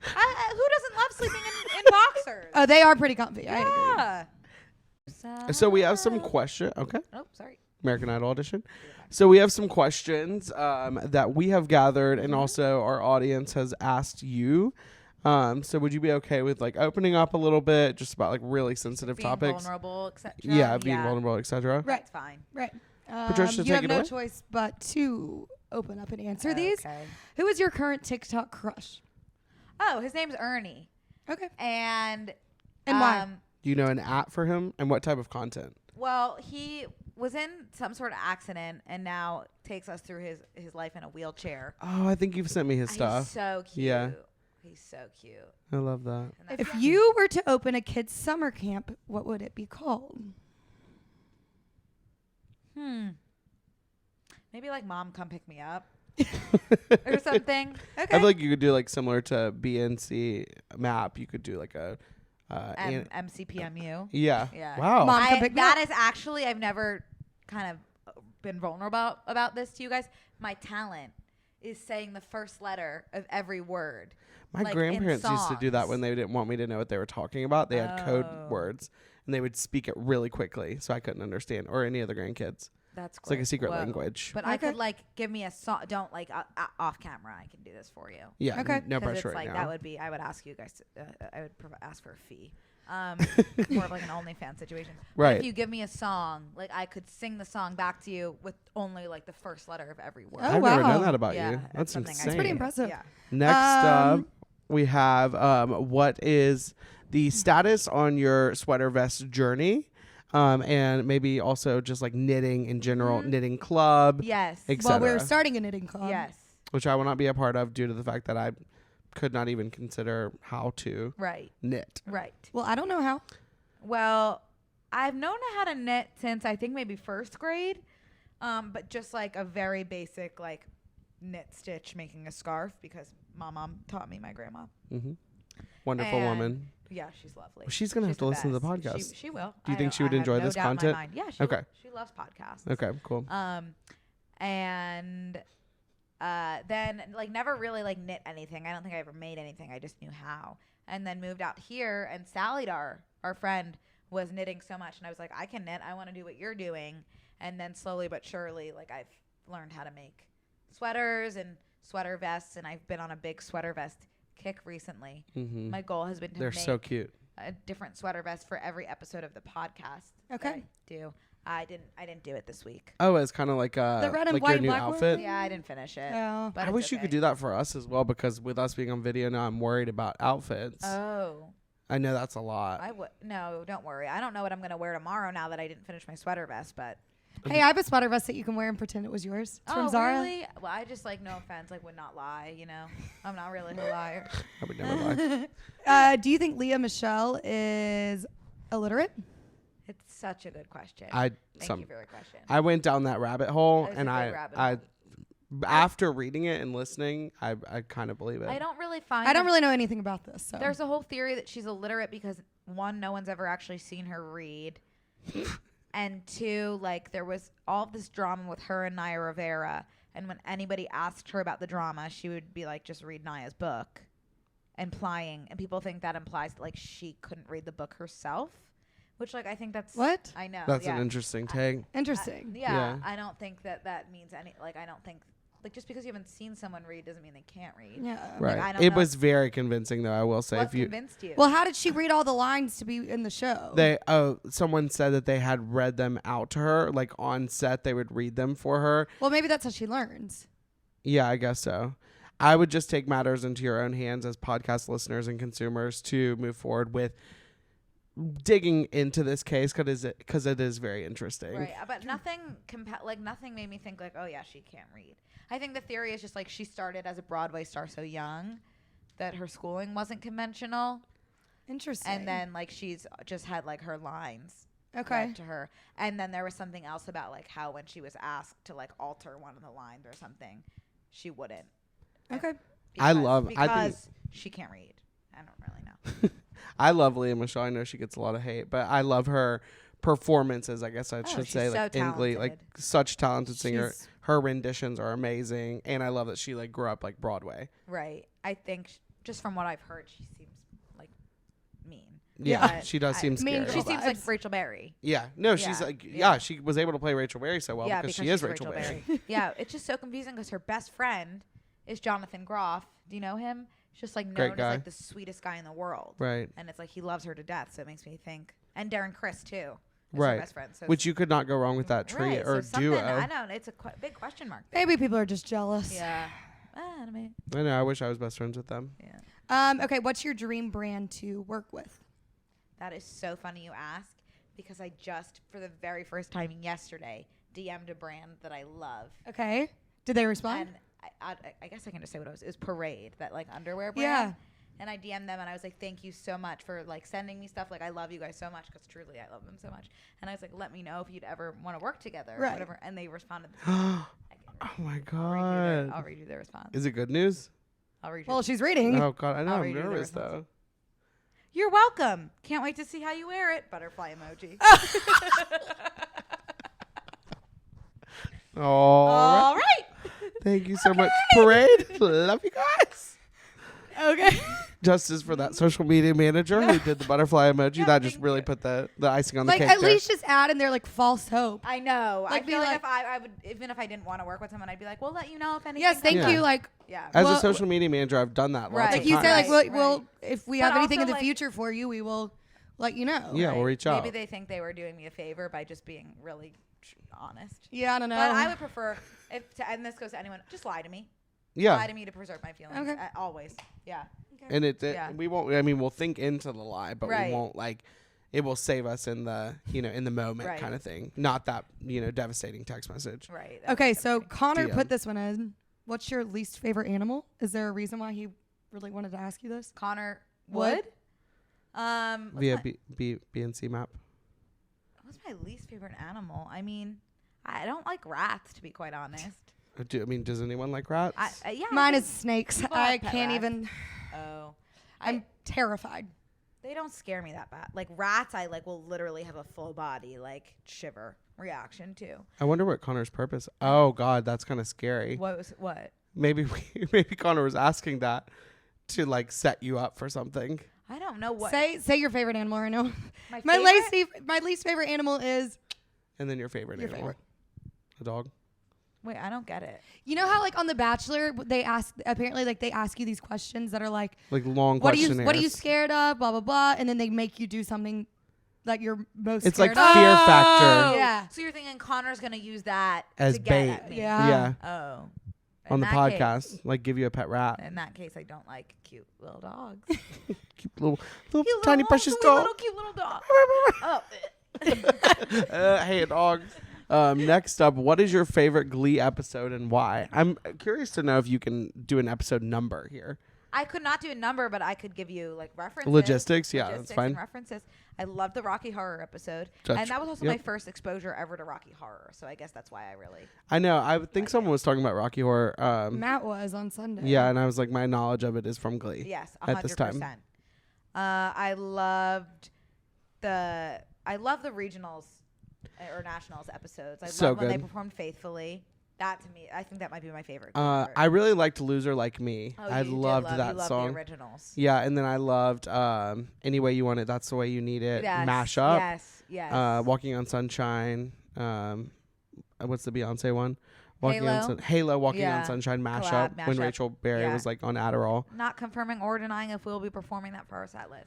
Speaker 4: Who doesn't love sleeping in boxers?
Speaker 2: Oh, they are pretty comfy. I agree.
Speaker 4: Yeah.
Speaker 3: So we have some questions. Okay.
Speaker 4: Oh, sorry.
Speaker 3: American Idol audition. So we have some questions that we have gathered, and also our audience has asked you. So would you be okay with like opening up a little bit, just about like really sensitive
Speaker 4: Being
Speaker 3: topics?
Speaker 4: vulnerable, etc.
Speaker 3: Yeah, being vulnerable, etc.
Speaker 2: Right.
Speaker 4: That's fine.
Speaker 2: Right.
Speaker 3: Patricia,
Speaker 2: you
Speaker 3: take
Speaker 2: have
Speaker 3: it
Speaker 2: no
Speaker 3: away.
Speaker 2: choice but to open up and answer these.
Speaker 4: Okay.
Speaker 2: Who is your current TikTok crush?
Speaker 4: Oh, his name's Ernie,
Speaker 2: Okay.
Speaker 4: and
Speaker 2: why?
Speaker 3: Do you know an app for him, and what type of content?
Speaker 4: Well, he was in some sort of accident and now takes us through his life in a wheelchair.
Speaker 3: Oh, I think you've sent me his stuff.
Speaker 4: He's so cute.
Speaker 3: Yeah.
Speaker 4: He's so cute.
Speaker 3: I love that.
Speaker 4: And that's
Speaker 2: If
Speaker 4: it.
Speaker 2: you were to open a kids' summer camp, what would it be called?
Speaker 4: Maybe like Mom Come Pick Me Up or something.
Speaker 3: I feel like you could do like similar to BNC map. You could do like a
Speaker 4: MCPMU.
Speaker 3: yeah.
Speaker 4: Yeah.
Speaker 3: Wow.
Speaker 2: Mom Come Pick Me
Speaker 4: That
Speaker 2: Up.
Speaker 4: is actually, I've never kind of been vulnerable about this to you guys. My talent is saying the first letter of every word.
Speaker 3: My
Speaker 4: like, in
Speaker 3: grandparents used to do that
Speaker 4: songs.
Speaker 3: when they didn't want me to know what they were talking about. They had code
Speaker 4: Oh.
Speaker 3: words, and they would speak it really quickly, so I couldn't understand, or any of the grandkids.
Speaker 4: That's
Speaker 3: It's like a
Speaker 4: great.
Speaker 3: secret
Speaker 4: Whoa.
Speaker 3: language.
Speaker 4: But I
Speaker 2: Okay.
Speaker 4: could like give me a song. Don't like off camera. I can do this for you.
Speaker 3: Yeah.
Speaker 2: Okay.
Speaker 3: No
Speaker 4: 'Cause
Speaker 3: pressure
Speaker 4: it's
Speaker 3: right
Speaker 4: like
Speaker 3: now.
Speaker 4: that would be. I would ask you guys. I would ask for a fee. More of like an OnlyFans situation. But
Speaker 3: Right.
Speaker 4: if you give me a song, like I could sing the song back to you with only like the first letter of every word.
Speaker 2: Oh,
Speaker 3: I've never
Speaker 2: wow.
Speaker 3: known that about
Speaker 4: Yeah,
Speaker 3: you.
Speaker 4: it's
Speaker 3: That's
Speaker 4: something I
Speaker 3: insane.
Speaker 4: can
Speaker 2: pretty
Speaker 4: do.
Speaker 2: impressive.
Speaker 4: Yeah.
Speaker 3: Next up,
Speaker 2: Um,
Speaker 3: we have what is the status on your sweater vest journey, and maybe also just like knitting in general, knitting club,
Speaker 4: Yes.
Speaker 3: etc.
Speaker 2: Well, we're starting a knitting club.
Speaker 4: Yes.
Speaker 3: Which I will not be a part of due to the fact that I could not even consider how to
Speaker 4: Right.
Speaker 3: knit.
Speaker 4: Right.
Speaker 2: Well, I don't know how.
Speaker 4: Well, I've known how to knit since I think maybe first grade, but just like a very basic like knit stitch making a scarf because my mom taught me, my grandma.
Speaker 3: Mm-hmm. Wonderful
Speaker 4: And
Speaker 3: woman.
Speaker 4: Yeah, she's lovely.
Speaker 3: Well, she's gonna have to listen to the
Speaker 4: best.
Speaker 3: podcast.
Speaker 4: She will.
Speaker 3: Do you think she would
Speaker 4: I have
Speaker 3: enjoy
Speaker 4: no
Speaker 3: this
Speaker 4: doubt in my
Speaker 3: content?
Speaker 4: mind. Yeah, she
Speaker 3: Okay.
Speaker 4: will. She loves podcasts.
Speaker 3: Okay, cool.
Speaker 4: And then like never really like knit anything. I don't think I ever made anything. I just knew how. And then moved out here, and Sally, our friend, was knitting so much, and I was like, I can knit. I want to do what you're doing. And then slowly but surely, like I've learned how to make sweaters and sweater vests, and I've been on a big sweater vest kick recently.
Speaker 3: Mm-hmm.
Speaker 4: My goal has been to
Speaker 3: They're
Speaker 4: make
Speaker 3: so cute.
Speaker 4: a different sweater vest for every episode of the podcast. that
Speaker 2: Okay.
Speaker 4: I do. I didn't do it this week.
Speaker 3: Oh, it's kind of like
Speaker 2: The red and
Speaker 3: like
Speaker 2: white
Speaker 3: your new
Speaker 2: black one?
Speaker 3: outfit.
Speaker 4: Yeah, I didn't finish it.
Speaker 2: Oh.
Speaker 4: But
Speaker 3: I
Speaker 4: it's
Speaker 3: wish you
Speaker 4: okay.
Speaker 3: could do that for us as well, because with us being on video now, I'm worried about outfits.
Speaker 4: Oh,
Speaker 3: I know that's a lot.
Speaker 4: I would. No, don't worry. I don't know what I'm gonna wear tomorrow now that I didn't finish my sweater vest. But
Speaker 2: Hey, I have a sweater vest that you can wear and pretend it was yours. It's from Zara.
Speaker 4: really? Well, I just like, no offense, like would not lie. You know, I'm not really a liar.
Speaker 3: I would never lie.
Speaker 2: Do you think Leah Michelle is illiterate?
Speaker 4: It's such a good question.
Speaker 3: I
Speaker 4: Thank you for the question.
Speaker 3: I went down that rabbit hole,
Speaker 4: It's a
Speaker 3: and
Speaker 4: big
Speaker 3: I
Speaker 4: rabbit
Speaker 3: I after reading it and listening, I kind of believe it.
Speaker 4: I don't really find.
Speaker 2: I don't really know anything about this. So
Speaker 4: There's a whole theory that she's illiterate because one, no one's ever actually seen her read, and two, like there was all of this drama with her and Naya Rivera, and when anybody asked her about the drama, she would be like, "Just read Naya's book," implying, and people think that implies that, like she couldn't read the book herself, which like I think that's
Speaker 2: What?
Speaker 4: I know.
Speaker 3: That's
Speaker 4: yeah.
Speaker 3: an interesting take.
Speaker 2: interesting.
Speaker 4: Yeah,
Speaker 3: Yeah.
Speaker 4: I don't think that means any. Like I don't think like just because you haven't seen someone read doesn't mean they can't read.
Speaker 2: Yeah.
Speaker 3: Right.
Speaker 4: I don't
Speaker 3: It
Speaker 4: know.
Speaker 3: was very convincing, though. I will say,
Speaker 4: What
Speaker 3: if you
Speaker 4: convinced you?
Speaker 2: Well, how did she read all the lines to be in the show?
Speaker 3: someone said that they had read them out to her, like on set, they would read them for her.
Speaker 2: Well, maybe that's how she learns.
Speaker 3: Yeah, I guess so. I would just take matters into your own hands as podcast listeners and consumers to move forward with digging into this case because it is very interesting.
Speaker 4: Right, but nothing nothing made me think like, oh yeah, she can't read. I think the theory is just like she started as a Broadway star so young that her schooling wasn't conventional,
Speaker 2: Interesting.
Speaker 4: and then like she's just had like her lines
Speaker 2: Okay.
Speaker 4: read to her, and then there was something else about like how when she was asked to like alter one of the lines or something, she wouldn't.
Speaker 2: Okay.
Speaker 4: Because she can't read. I don't really know.
Speaker 3: I love Leah Michelle. I know she gets a lot of hate, but I love her performances, I guess I should
Speaker 4: she's
Speaker 3: say,
Speaker 4: so
Speaker 3: like in Glee, like
Speaker 4: talented.
Speaker 3: such talented singer.
Speaker 2: She's-
Speaker 3: Her renditions are amazing, and I love that she like grew up like Broadway.
Speaker 4: Right. I think just from what I've heard, she seems like mean.
Speaker 3: Yeah,
Speaker 4: But
Speaker 3: she does seem
Speaker 2: Mean
Speaker 3: scary.
Speaker 2: Girl
Speaker 4: She seems like
Speaker 2: vibes.
Speaker 4: Rachel Berry.
Speaker 3: Yeah, no, she's
Speaker 4: Yeah,
Speaker 3: like,
Speaker 4: yeah.
Speaker 3: she was able to play Rachel Berry so well because she is
Speaker 4: she's
Speaker 3: Rachel Berry.
Speaker 4: Yeah, it's just so confusing because her best friend is Jonathan Groff. Do you know him? He's just like
Speaker 3: Great
Speaker 4: known
Speaker 3: guy.
Speaker 4: as like the sweetest guy in the world.
Speaker 3: Right,
Speaker 4: And it's like he loves her to death, so it makes me think. And Darren Criss too. Is
Speaker 3: Right.
Speaker 4: Her best friend. So
Speaker 3: which you could not go wrong with that trio
Speaker 4: right,
Speaker 3: or
Speaker 4: so
Speaker 3: duo.
Speaker 4: I know it's a big question mark.
Speaker 2: Maybe people are just jealous.
Speaker 4: Yeah. I mean,
Speaker 3: I know. I wish I was best friends with them.
Speaker 4: yeah.
Speaker 2: Okay. What's your dream brand to work with?
Speaker 4: That is so funny you ask because I just, for the very first time yesterday, DM'd a brand that I love.
Speaker 2: Okay. Did they respond?
Speaker 4: And I guess I can just say what it was. It was Parade, that like underwear
Speaker 2: Yeah.
Speaker 4: brand. And I DM'd them and I was like, thank you so much for like sending me stuff. Like, I love you guys so much because truly I love them so much. And I was like, let me know if you'd ever want to work together or
Speaker 2: Right.
Speaker 4: whatever. And they responded.
Speaker 3: Oh my god.
Speaker 4: I'll read you their response.
Speaker 3: Is it good news?
Speaker 4: I'll read you.
Speaker 2: Well, she's reading.
Speaker 3: Oh god, I know.
Speaker 4: I'll
Speaker 3: I'm
Speaker 4: read you the
Speaker 3: nervous
Speaker 4: response.
Speaker 3: though.
Speaker 4: You're welcome. Can't wait to see how you wear it. Butterfly emoji.
Speaker 3: All right. Thank you so much, Parade. Love you guys.
Speaker 2: Okay.
Speaker 3: Justice for that social media manager who did the butterfly emoji.
Speaker 4: Yeah,
Speaker 3: that just
Speaker 4: thank
Speaker 3: really
Speaker 4: you.
Speaker 3: put the icing on the
Speaker 2: Like
Speaker 3: cake.
Speaker 2: at
Speaker 3: there.
Speaker 2: least just add in there like false hope.
Speaker 4: I know.
Speaker 2: Like,
Speaker 4: I
Speaker 2: be
Speaker 4: feel like
Speaker 2: like-
Speaker 4: if I would, even if I didn't want to work with someone, I'd be like, we'll let you know if anything.
Speaker 2: Yes, thank
Speaker 3: Yeah.
Speaker 2: you. Like
Speaker 4: Yeah.
Speaker 3: As
Speaker 2: well,
Speaker 3: a social media manager, I've done that lots
Speaker 4: Right.
Speaker 3: of
Speaker 2: like you
Speaker 3: times.
Speaker 2: say, like
Speaker 4: Right.
Speaker 2: we'll if we
Speaker 4: But
Speaker 2: have anything in
Speaker 4: also,
Speaker 2: the
Speaker 4: like-
Speaker 2: future for you, we will let you know.
Speaker 3: Yeah, we'll reach out.
Speaker 4: Maybe they think they were doing me a favor by just being really honest.
Speaker 2: Yeah, I don't know.
Speaker 4: But I would prefer, and this goes to anyone, just lie to me. Lie
Speaker 3: Yeah,
Speaker 4: to me to preserve my feelings.
Speaker 2: Okay.
Speaker 4: Always. Yeah.
Speaker 3: and
Speaker 4: Yeah.
Speaker 3: we won't. I mean, we'll think into the lie, but
Speaker 4: Right.
Speaker 3: we won't like. It will save us in the in the moment
Speaker 4: Right.
Speaker 3: kind of thing. Not that devastating text message.
Speaker 4: Right.
Speaker 2: Okay, so Connor
Speaker 3: DM.
Speaker 2: put this one in. What's your least favorite animal? Is there a reason why he really wanted to ask you this?
Speaker 4: Connor
Speaker 2: Wood?
Speaker 4: Wood. What's
Speaker 3: Via
Speaker 4: my,
Speaker 3: BNC map.
Speaker 4: what's my least favorite animal? I mean, I don't like rats, to be quite honest.
Speaker 3: Does anyone like rats?
Speaker 4: Yeah.
Speaker 2: Mine
Speaker 4: I
Speaker 2: is snakes.
Speaker 4: people
Speaker 2: I
Speaker 4: have pet
Speaker 2: can't
Speaker 4: rats.
Speaker 2: even.
Speaker 4: Oh.
Speaker 2: I'm terrified.
Speaker 4: They don't scare me that bad. Like rats, I like will literally have a full body like shiver reaction to.
Speaker 3: I wonder what Connor's purpose. Oh God, that's kind of scary.
Speaker 4: What?
Speaker 3: Maybe Connor was asking that to like set you up for something.
Speaker 4: I don't know what.
Speaker 2: Say your favorite animal right now.
Speaker 4: my
Speaker 2: My least favorite animal is.
Speaker 3: And then your favorite
Speaker 2: Your
Speaker 3: animal.
Speaker 2: favorite.
Speaker 3: A dog.
Speaker 4: Wait, I don't get it.
Speaker 2: You know how like on The Bachelor they ask they ask you these questions that are like
Speaker 3: Like long
Speaker 2: what are
Speaker 3: questionnaires.
Speaker 2: you scared of, blah blah blah, and then they make you do something that you're most
Speaker 3: It's like
Speaker 2: scared
Speaker 3: fear
Speaker 2: of.
Speaker 3: factor
Speaker 2: Yeah.
Speaker 4: So you're thinking Connor's gonna use that
Speaker 3: as
Speaker 4: to get
Speaker 3: bait.
Speaker 4: at me?
Speaker 2: Yeah.
Speaker 3: Yeah.
Speaker 4: Oh.
Speaker 3: On
Speaker 4: In
Speaker 3: the
Speaker 4: that
Speaker 3: podcast,
Speaker 4: case-
Speaker 3: like give you a pet rat.
Speaker 4: in that case, I don't like cute little dogs.
Speaker 3: Cute little
Speaker 4: Cute
Speaker 3: tiny
Speaker 4: little,
Speaker 3: precious
Speaker 4: sweet
Speaker 3: dog.
Speaker 4: Little cute little dog. Oh.
Speaker 3: Hey, dogs. Next up, what is your favorite Glee episode and why? I'm curious to know if you can do an episode number here.
Speaker 4: I could not do a number, but I could give you like references.
Speaker 3: Logistics, yeah, that's
Speaker 4: Logistics
Speaker 3: fine.
Speaker 4: and references. I loved the Rocky Horror episode,
Speaker 3: That's-
Speaker 4: and that was also
Speaker 3: yep.
Speaker 4: my first exposure ever to Rocky Horror. So I guess that's why I really.
Speaker 3: I know. I would think someone was talking about Rocky Horror.
Speaker 2: Matt was on Sunday.
Speaker 3: Yeah, and I was like, my knowledge of it is from Glee.
Speaker 4: Yes,
Speaker 3: At this
Speaker 4: 100%.
Speaker 3: time.
Speaker 4: I loved the regionals or nationals episodes. I
Speaker 3: So
Speaker 4: love when they
Speaker 3: good.
Speaker 4: performed faithfully. That to me, I think that might be my favorite.
Speaker 3: I really liked Loser Like Me. I loved that
Speaker 4: you
Speaker 3: song.
Speaker 4: The originals.
Speaker 3: Yeah, and then I loved Any Way You Want It, That's the Way You Need It.
Speaker 4: Yes,
Speaker 3: Mashup.
Speaker 4: Yes.
Speaker 3: Walking on Sunshine. What's the Beyonce one?
Speaker 4: Halo.
Speaker 3: Halo, Walking
Speaker 4: Yeah.
Speaker 3: on Sunshine,
Speaker 4: Collab,
Speaker 3: Mashup. When
Speaker 4: mashup.
Speaker 3: Rachel Berry
Speaker 4: Yeah.
Speaker 3: was like on Adderall.
Speaker 4: Not confirming or denying if we'll be performing that for our set list.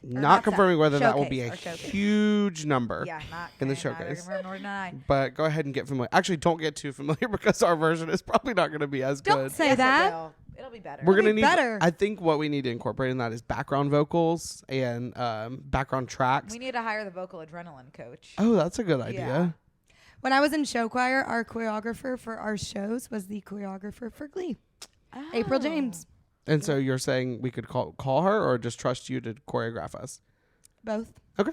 Speaker 3: Not confirming whether that will be a
Speaker 4: Showcase.
Speaker 3: huge number
Speaker 4: Yeah, not
Speaker 3: in the
Speaker 4: neither
Speaker 3: showcase.
Speaker 4: confirm nor deny.
Speaker 3: But go ahead and get familiar. Actually, don't get too familiar because our version is probably not going to be as
Speaker 2: Don't
Speaker 3: good.
Speaker 2: say
Speaker 4: Yes,
Speaker 2: that.
Speaker 4: It will. It'll be better.
Speaker 3: We're
Speaker 2: It'll
Speaker 3: gonna
Speaker 2: be
Speaker 3: need.
Speaker 2: better.
Speaker 3: I think what we need to incorporate in that is background vocals and background tracks.
Speaker 4: We need to hire the vocal adrenaline coach.
Speaker 3: Oh, that's a good idea.
Speaker 4: Yeah.
Speaker 2: When I was in show choir, our choreographer for our shows was the choreographer for Glee, April James.
Speaker 3: And so you're saying we could call her or just trust you to choreograph us?
Speaker 2: Both.
Speaker 3: Okay.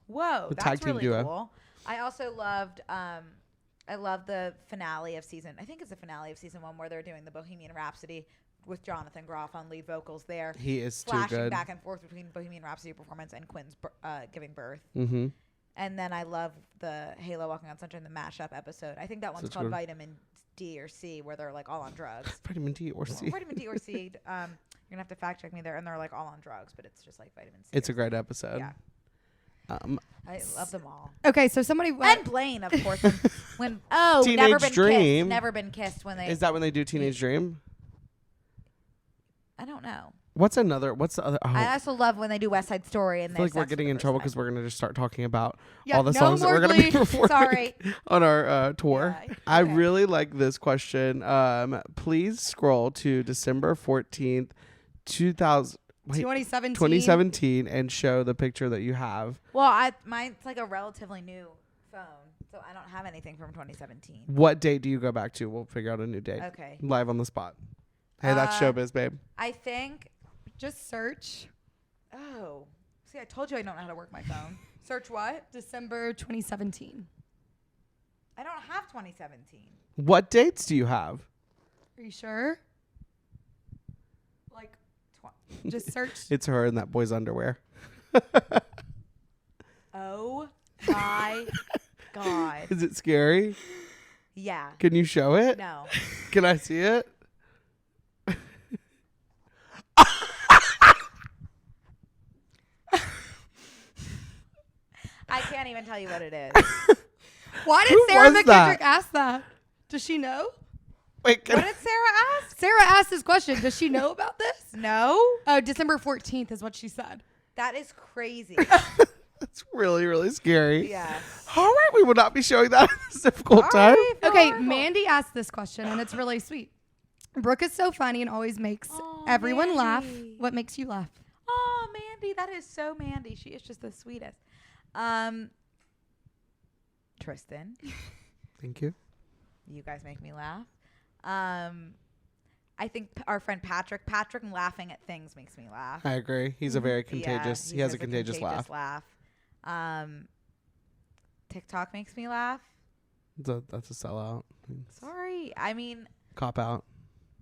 Speaker 4: Whoa,
Speaker 3: The tag
Speaker 4: that's
Speaker 3: team
Speaker 4: really
Speaker 3: duo.
Speaker 4: cool. I also loved I love the finale of season. I think it's the finale of season 1 where they're doing the Bohemian Rhapsody with Jonathan Groff on lead vocals there.
Speaker 3: He is too
Speaker 4: Flashing
Speaker 3: good.
Speaker 4: back and forth between Bohemian Rhapsody performance and Quinn's giving birth.
Speaker 3: Mm-hmm.
Speaker 4: And then I love the Halo Walking on Sunshine, the mashup episode. I think that one's
Speaker 3: Such
Speaker 4: called
Speaker 3: good.
Speaker 4: Vitamin D or C, where they're like all on drugs.
Speaker 3: Vitamin D or C.
Speaker 4: Vitamin D or C. You're gonna have to fact check me there, and they're like all on drugs, but it's just like vitamin C.
Speaker 3: It's
Speaker 4: or
Speaker 3: a great
Speaker 4: C.
Speaker 3: episode.
Speaker 4: Yeah, I love them all.
Speaker 2: Okay, so somebody
Speaker 4: And Blaine, of course. when
Speaker 3: Teenage
Speaker 4: never been
Speaker 3: Dream.
Speaker 4: kissed. Never been kissed when they.
Speaker 3: Is that when they do Teenage Dream?
Speaker 4: I don't know.
Speaker 3: What's the other? Oh,
Speaker 4: I also love when they do West Side Story and
Speaker 3: I feel like we're getting in trouble because we're going to just start talking about all the songs that we're going to be performing
Speaker 4: Sorry.
Speaker 3: on our tour.
Speaker 4: Yeah,
Speaker 3: I
Speaker 4: okay.
Speaker 3: really like this question. Please scroll to December 14th,
Speaker 2: 2017.
Speaker 3: 2017 and show the picture that you have.
Speaker 4: Well, mine's like a relatively new phone, so I don't have anything from 2017.
Speaker 3: What date do you go back to? We'll figure out a new date.
Speaker 4: Okay.
Speaker 3: Live on the spot. Hey, that's showbiz, babe.
Speaker 4: I think.
Speaker 2: Just search
Speaker 4: Oh, see, I told you I don't know how to work my phone. Search what?
Speaker 2: December 2017.
Speaker 4: I don't have 2017.
Speaker 3: What dates do you have?
Speaker 2: Are you sure? Like, just search.
Speaker 3: It's her in that boy's underwear.
Speaker 4: Oh my god.
Speaker 3: Is it scary?
Speaker 4: Yeah.
Speaker 3: Can you show it?
Speaker 4: No.
Speaker 3: Can I see it?
Speaker 4: I can't even tell you what it is.
Speaker 2: Why did
Speaker 3: Who
Speaker 2: Sarah
Speaker 3: was
Speaker 2: McKendrick
Speaker 3: that?
Speaker 2: ask that? Does she know?
Speaker 3: Wait,
Speaker 4: What did Sarah ask?
Speaker 2: Sarah asked this question. Does she know about this?
Speaker 4: No.
Speaker 2: Oh, December 14th is what she said.
Speaker 4: That is crazy.
Speaker 3: that's really, really scary.
Speaker 4: Yeah.
Speaker 3: All right, we will not be showing that at this difficult time.
Speaker 2: Okay, Mandy asked this question, and it's really sweet. Brooke is so funny and always makes
Speaker 4: Aw,
Speaker 2: everyone laugh.
Speaker 4: Mandy.
Speaker 2: What makes you laugh?
Speaker 4: Oh, Mandy, that is so Mandy. She is just the sweetest. Tristan,
Speaker 3: Thank you.
Speaker 4: you guys make me laugh. I think our friend Patrick laughing at things makes me laugh.
Speaker 3: I agree. He's a very contagious.
Speaker 4: Yeah,
Speaker 3: he has a contagious laugh.
Speaker 4: TikTok makes me laugh.
Speaker 3: That's a sellout.
Speaker 4: Sorry. I mean,
Speaker 3: Cop out.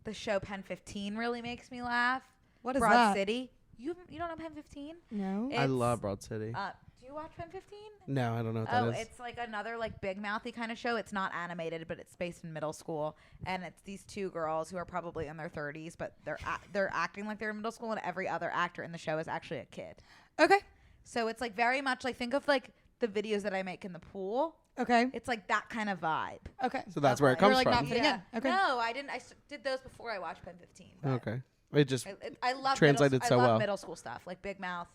Speaker 4: the show Pen 15 really makes me laugh.
Speaker 2: What is
Speaker 4: Broad
Speaker 2: that?
Speaker 4: City. You don't know Pen 15?
Speaker 2: No.
Speaker 3: I love Broad City.
Speaker 4: Do you watch Pen 15?
Speaker 3: No, I don't know what
Speaker 4: Oh,
Speaker 3: that is.
Speaker 4: it's like another like big mouthy kind of show. It's not animated, but it's based in middle school, and it's these two girls who are probably in their 30s, but they're acting like they're in middle school, and every other actor in the show is actually a kid.
Speaker 2: Okay.
Speaker 4: So it's like very much like think of like the videos that I make in the pool.
Speaker 2: Okay.
Speaker 4: It's like that kind of vibe.
Speaker 2: Okay.
Speaker 3: So that's where it
Speaker 4: You're
Speaker 3: comes
Speaker 2: like
Speaker 3: from.
Speaker 2: not fitting in. Okay.
Speaker 4: No, I didn't. Did those before I watched Pen 15. But
Speaker 3: Okay. It just
Speaker 4: I love
Speaker 3: translated so
Speaker 4: I love
Speaker 3: well.
Speaker 4: middle school stuff like Big Mouth.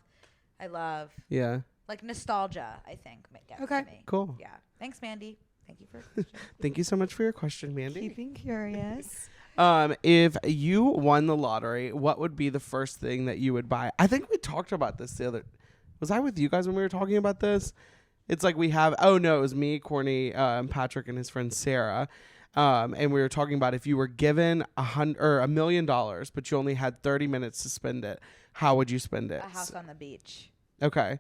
Speaker 4: I love
Speaker 3: yeah.
Speaker 4: like nostalgia. I think gets
Speaker 2: Okay.
Speaker 4: to me.
Speaker 3: Cool.
Speaker 4: Yeah. Thanks, Mandy. Thank you for. your question.
Speaker 3: Thank you so much for your question, Mandy.
Speaker 2: Keeping curious.
Speaker 3: If you won the lottery, what would be the first thing that you would buy? I think we talked about this the other. Was I with you guys when we were talking about this? It's like we have. Oh no, it was me, Courtney, Patrick, and his friend Sarah. And we were talking about if you were given $1 million, but you only had 30 minutes to spend it, how would you spend it?
Speaker 4: A house on the beach.
Speaker 3: Okay.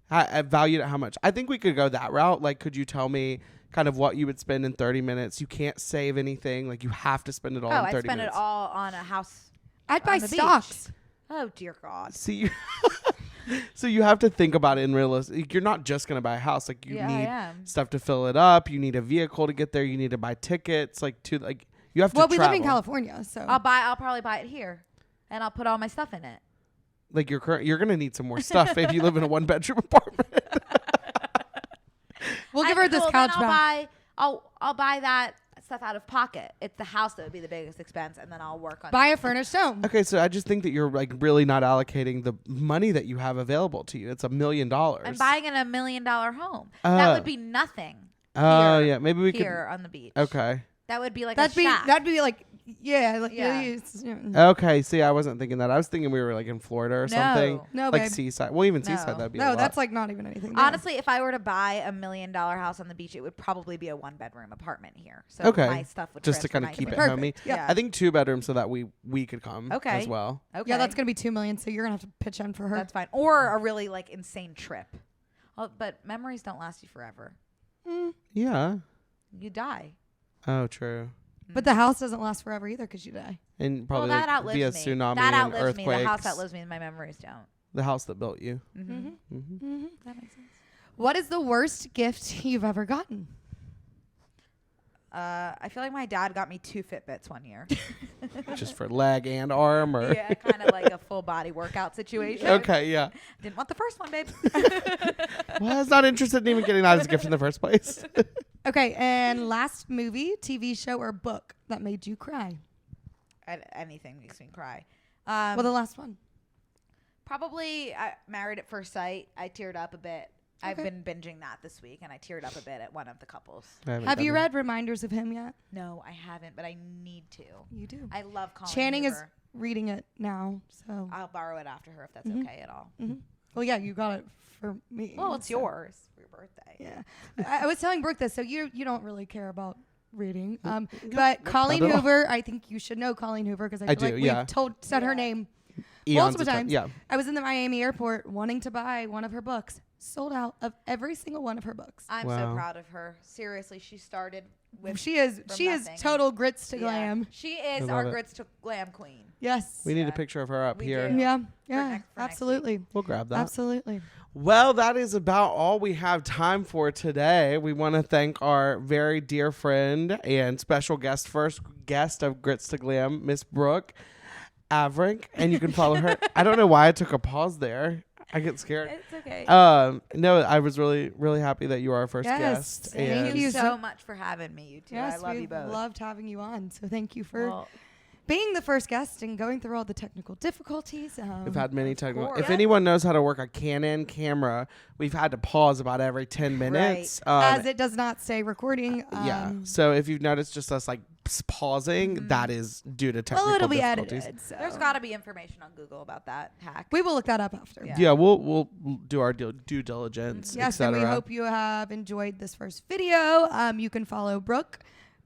Speaker 3: I valued it how much? I think we could go that route. Like, could you tell me kind of what you would spend in 30 minutes? You can't save anything. Like, you have to spend it all in 30
Speaker 4: I'd spend
Speaker 3: minutes.
Speaker 4: it all on a house.
Speaker 2: I'd buy
Speaker 4: On the beach.
Speaker 2: stocks.
Speaker 4: Oh dear God.
Speaker 3: See, so you have to think about it in realistic. You're not just going to buy a house. Like, you
Speaker 4: Yeah, I
Speaker 3: need
Speaker 4: am.
Speaker 3: stuff to fill it up. You need a vehicle to get there. You need to buy tickets. You have to
Speaker 2: Well, we live in
Speaker 3: travel.
Speaker 2: California, so.
Speaker 4: I'll probably buy it here, and I'll put all my stuff in it.
Speaker 3: Like, you're going to need some more stuff if you live in a 1-bedroom apartment.
Speaker 2: we'll give her this couch
Speaker 4: I'll
Speaker 2: back.
Speaker 4: I'll buy that stuff out of pocket. It's the house that would be the biggest expense, and then I'll work on
Speaker 2: Buy a furnished home.
Speaker 3: Okay, so I just think that you're like really not allocating the money that you have available to you. It's $1 million.
Speaker 4: I'm buying in $1 million home. That would be nothing.
Speaker 3: Oh,
Speaker 4: here,
Speaker 3: yeah. Maybe we
Speaker 4: here on the beach.
Speaker 3: Okay.
Speaker 4: That would be like
Speaker 2: That'd
Speaker 4: a shack.
Speaker 2: that'd be like like
Speaker 4: Yeah.
Speaker 3: Okay. See, I wasn't thinking that. I was thinking we were like in Florida or something.
Speaker 2: No,
Speaker 3: like
Speaker 2: babe.
Speaker 3: seaside. Well, even
Speaker 4: No.
Speaker 3: seaside, that'd be a
Speaker 2: No,
Speaker 3: lot.
Speaker 2: that's like not even anything. there.
Speaker 4: Honestly, if I were to buy $1 million house on the beach, it would probably be a 1-bedroom apartment here. So
Speaker 3: Okay.
Speaker 4: my stuff would
Speaker 3: just to
Speaker 4: transfer
Speaker 3: kind of keep it
Speaker 4: nicely.
Speaker 3: homey.
Speaker 2: Perfect. Yeah.
Speaker 3: I think 2 bedrooms so that we could come
Speaker 4: Okay.
Speaker 3: as well.
Speaker 4: Okay.
Speaker 2: Yeah, that's gonna be $2 million. So you're gonna have to pitch in for her.
Speaker 4: That's fine. Or a really like insane trip. Oh, but memories don't last you forever.
Speaker 3: Yeah.
Speaker 4: You die.
Speaker 3: Oh, true.
Speaker 2: But the house doesn't last forever either because you die.
Speaker 3: And probably
Speaker 4: Well, that outlives
Speaker 3: via
Speaker 4: me.
Speaker 3: tsunami
Speaker 4: That
Speaker 3: and
Speaker 4: outlives me.
Speaker 3: earthquakes.
Speaker 4: The house outlives me, and my memories don't.
Speaker 3: The house that built you.
Speaker 4: That makes sense.
Speaker 2: What is the worst gift you've ever gotten?
Speaker 4: I feel like my dad got me 2 Fitbits one year.
Speaker 3: Just for leg and arm or
Speaker 4: Yeah, kind of like a full body workout situation.
Speaker 3: Okay, yeah.
Speaker 4: Didn't want the first one, babe.
Speaker 3: Well, I was not interested in even getting that as a gift in the first place.
Speaker 2: Okay, and last movie, TV show, or book that made you cry?
Speaker 4: Anything makes me cry.
Speaker 2: Well, the last one.
Speaker 4: Probably Married at First Sight. I teared up a bit. I've
Speaker 2: Okay.
Speaker 4: been binging that this week, and I teared up a bit at one of the couples.
Speaker 2: Have you read Reminders of Him yet?
Speaker 4: No, I haven't, but I need to.
Speaker 2: You do.
Speaker 4: I love Colin
Speaker 2: Channing is
Speaker 4: Hoover.
Speaker 2: reading it now, so.
Speaker 4: I'll borrow it after her if that's okay at all.
Speaker 2: Well, yeah, you got it for me.
Speaker 4: Well, it's
Speaker 2: so-
Speaker 4: yours for your birthday.
Speaker 2: Yeah, I was telling Brooke this, so you don't really care about reading, but Colleen
Speaker 3: Not at all.
Speaker 2: Hoover, I think you should know Colleen Hoover because I feel
Speaker 3: do,
Speaker 2: like
Speaker 3: yeah.
Speaker 2: we've said her name
Speaker 3: Eons
Speaker 2: multiple
Speaker 3: of time.
Speaker 2: times.
Speaker 3: Yeah.
Speaker 2: I was in the Miami airport wanting to buy one of her books. Sold out of every single one of her books.
Speaker 4: I'm
Speaker 3: Wow.
Speaker 4: so proud of her. Seriously, she started with
Speaker 2: She is
Speaker 4: nothing.
Speaker 2: total grits to
Speaker 4: Yeah.
Speaker 2: glam.
Speaker 4: She is
Speaker 3: I
Speaker 4: our
Speaker 3: love it.
Speaker 4: grits to glam queen.
Speaker 2: Yes.
Speaker 3: We need a
Speaker 4: Yeah.
Speaker 3: picture of her up
Speaker 4: We
Speaker 3: here.
Speaker 4: do.
Speaker 2: Yeah.
Speaker 4: for
Speaker 2: Yeah.
Speaker 4: next
Speaker 2: Absolutely.
Speaker 3: We'll grab that.
Speaker 2: Absolutely.
Speaker 3: Well, that is about all we have time for today. We want to thank our very dear friend and special guest, first guest of Grits to Glam, Miss Brooke Averick. And you can follow her. I don't know why I took a pause there. I get scared.
Speaker 4: It's okay.
Speaker 3: No, I was really, really happy that you were our first
Speaker 2: Yes.
Speaker 3: guest.
Speaker 2: Thank
Speaker 4: Thank
Speaker 3: And
Speaker 4: you
Speaker 2: you
Speaker 4: so much for having me, you two.
Speaker 2: Yes,
Speaker 4: I love
Speaker 2: we
Speaker 4: you both.
Speaker 2: loved having you on. So thank you for
Speaker 4: Well,
Speaker 2: being the first guest and going through all the technical difficulties.
Speaker 3: we've had many technical.
Speaker 4: course.
Speaker 3: If anyone knows how to work a Canon camera, we've had to pause about every 10 minutes.
Speaker 2: as it does not say recording.
Speaker 3: Yeah. So if you've noticed just us like pausing, that is due to technical
Speaker 2: Well, it'll be
Speaker 3: difficulties.
Speaker 2: edited. So.
Speaker 4: there's got to be information on Google about that hack.
Speaker 2: We will look that up after.
Speaker 4: Yeah.
Speaker 3: Yeah, we'll do our due diligence,
Speaker 2: Yes, and we
Speaker 3: etc.
Speaker 2: hope you have enjoyed this first video. You can follow Brooke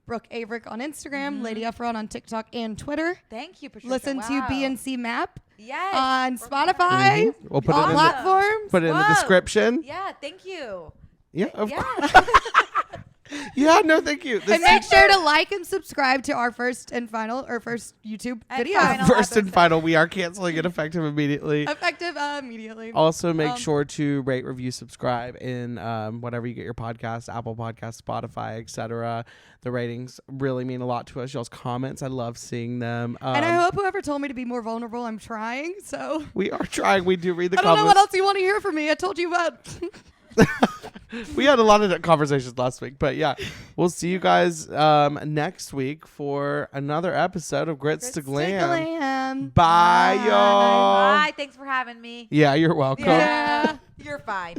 Speaker 2: Averick on Instagram, LadyEfron on TikTok and Twitter.
Speaker 4: Thank you, Patricia.
Speaker 2: Listen to
Speaker 4: Wow.
Speaker 2: BNC Map
Speaker 4: Yes.
Speaker 2: on
Speaker 4: We're
Speaker 2: Spotify,
Speaker 3: We'll put
Speaker 2: all
Speaker 3: it in the,
Speaker 2: platforms.
Speaker 3: put it in the
Speaker 4: Whoa.
Speaker 3: description.
Speaker 4: Yeah, thank you.
Speaker 3: Yeah, of
Speaker 4: Yeah.
Speaker 3: yeah. No, thank you. This
Speaker 2: And make sure to like and subscribe to our first and final or first YouTube
Speaker 4: And
Speaker 2: video.
Speaker 4: final.
Speaker 3: first and
Speaker 4: episode.
Speaker 3: final. We are canceling it effective immediately.
Speaker 2: Effective immediately.
Speaker 3: Also, make sure to rate, review, subscribe in whatever you get your podcast, Apple Podcasts, Spotify, etc. The ratings really mean a lot to us. Y'all's comments, I love seeing them.
Speaker 2: And I hope whoever told me to be more vulnerable, I'm trying. So
Speaker 3: We are trying. We do read the
Speaker 2: I don't know what
Speaker 3: comments.
Speaker 2: else you want to hear from me. I told you about.
Speaker 3: We had a lot of conversations last week, but yeah, we'll see you guys next week for another episode of Grits to Glam. Bye, y'all.
Speaker 4: Bye. Thanks for having me.
Speaker 3: Yeah, you're welcome.
Speaker 2: Yeah.
Speaker 4: You're fine.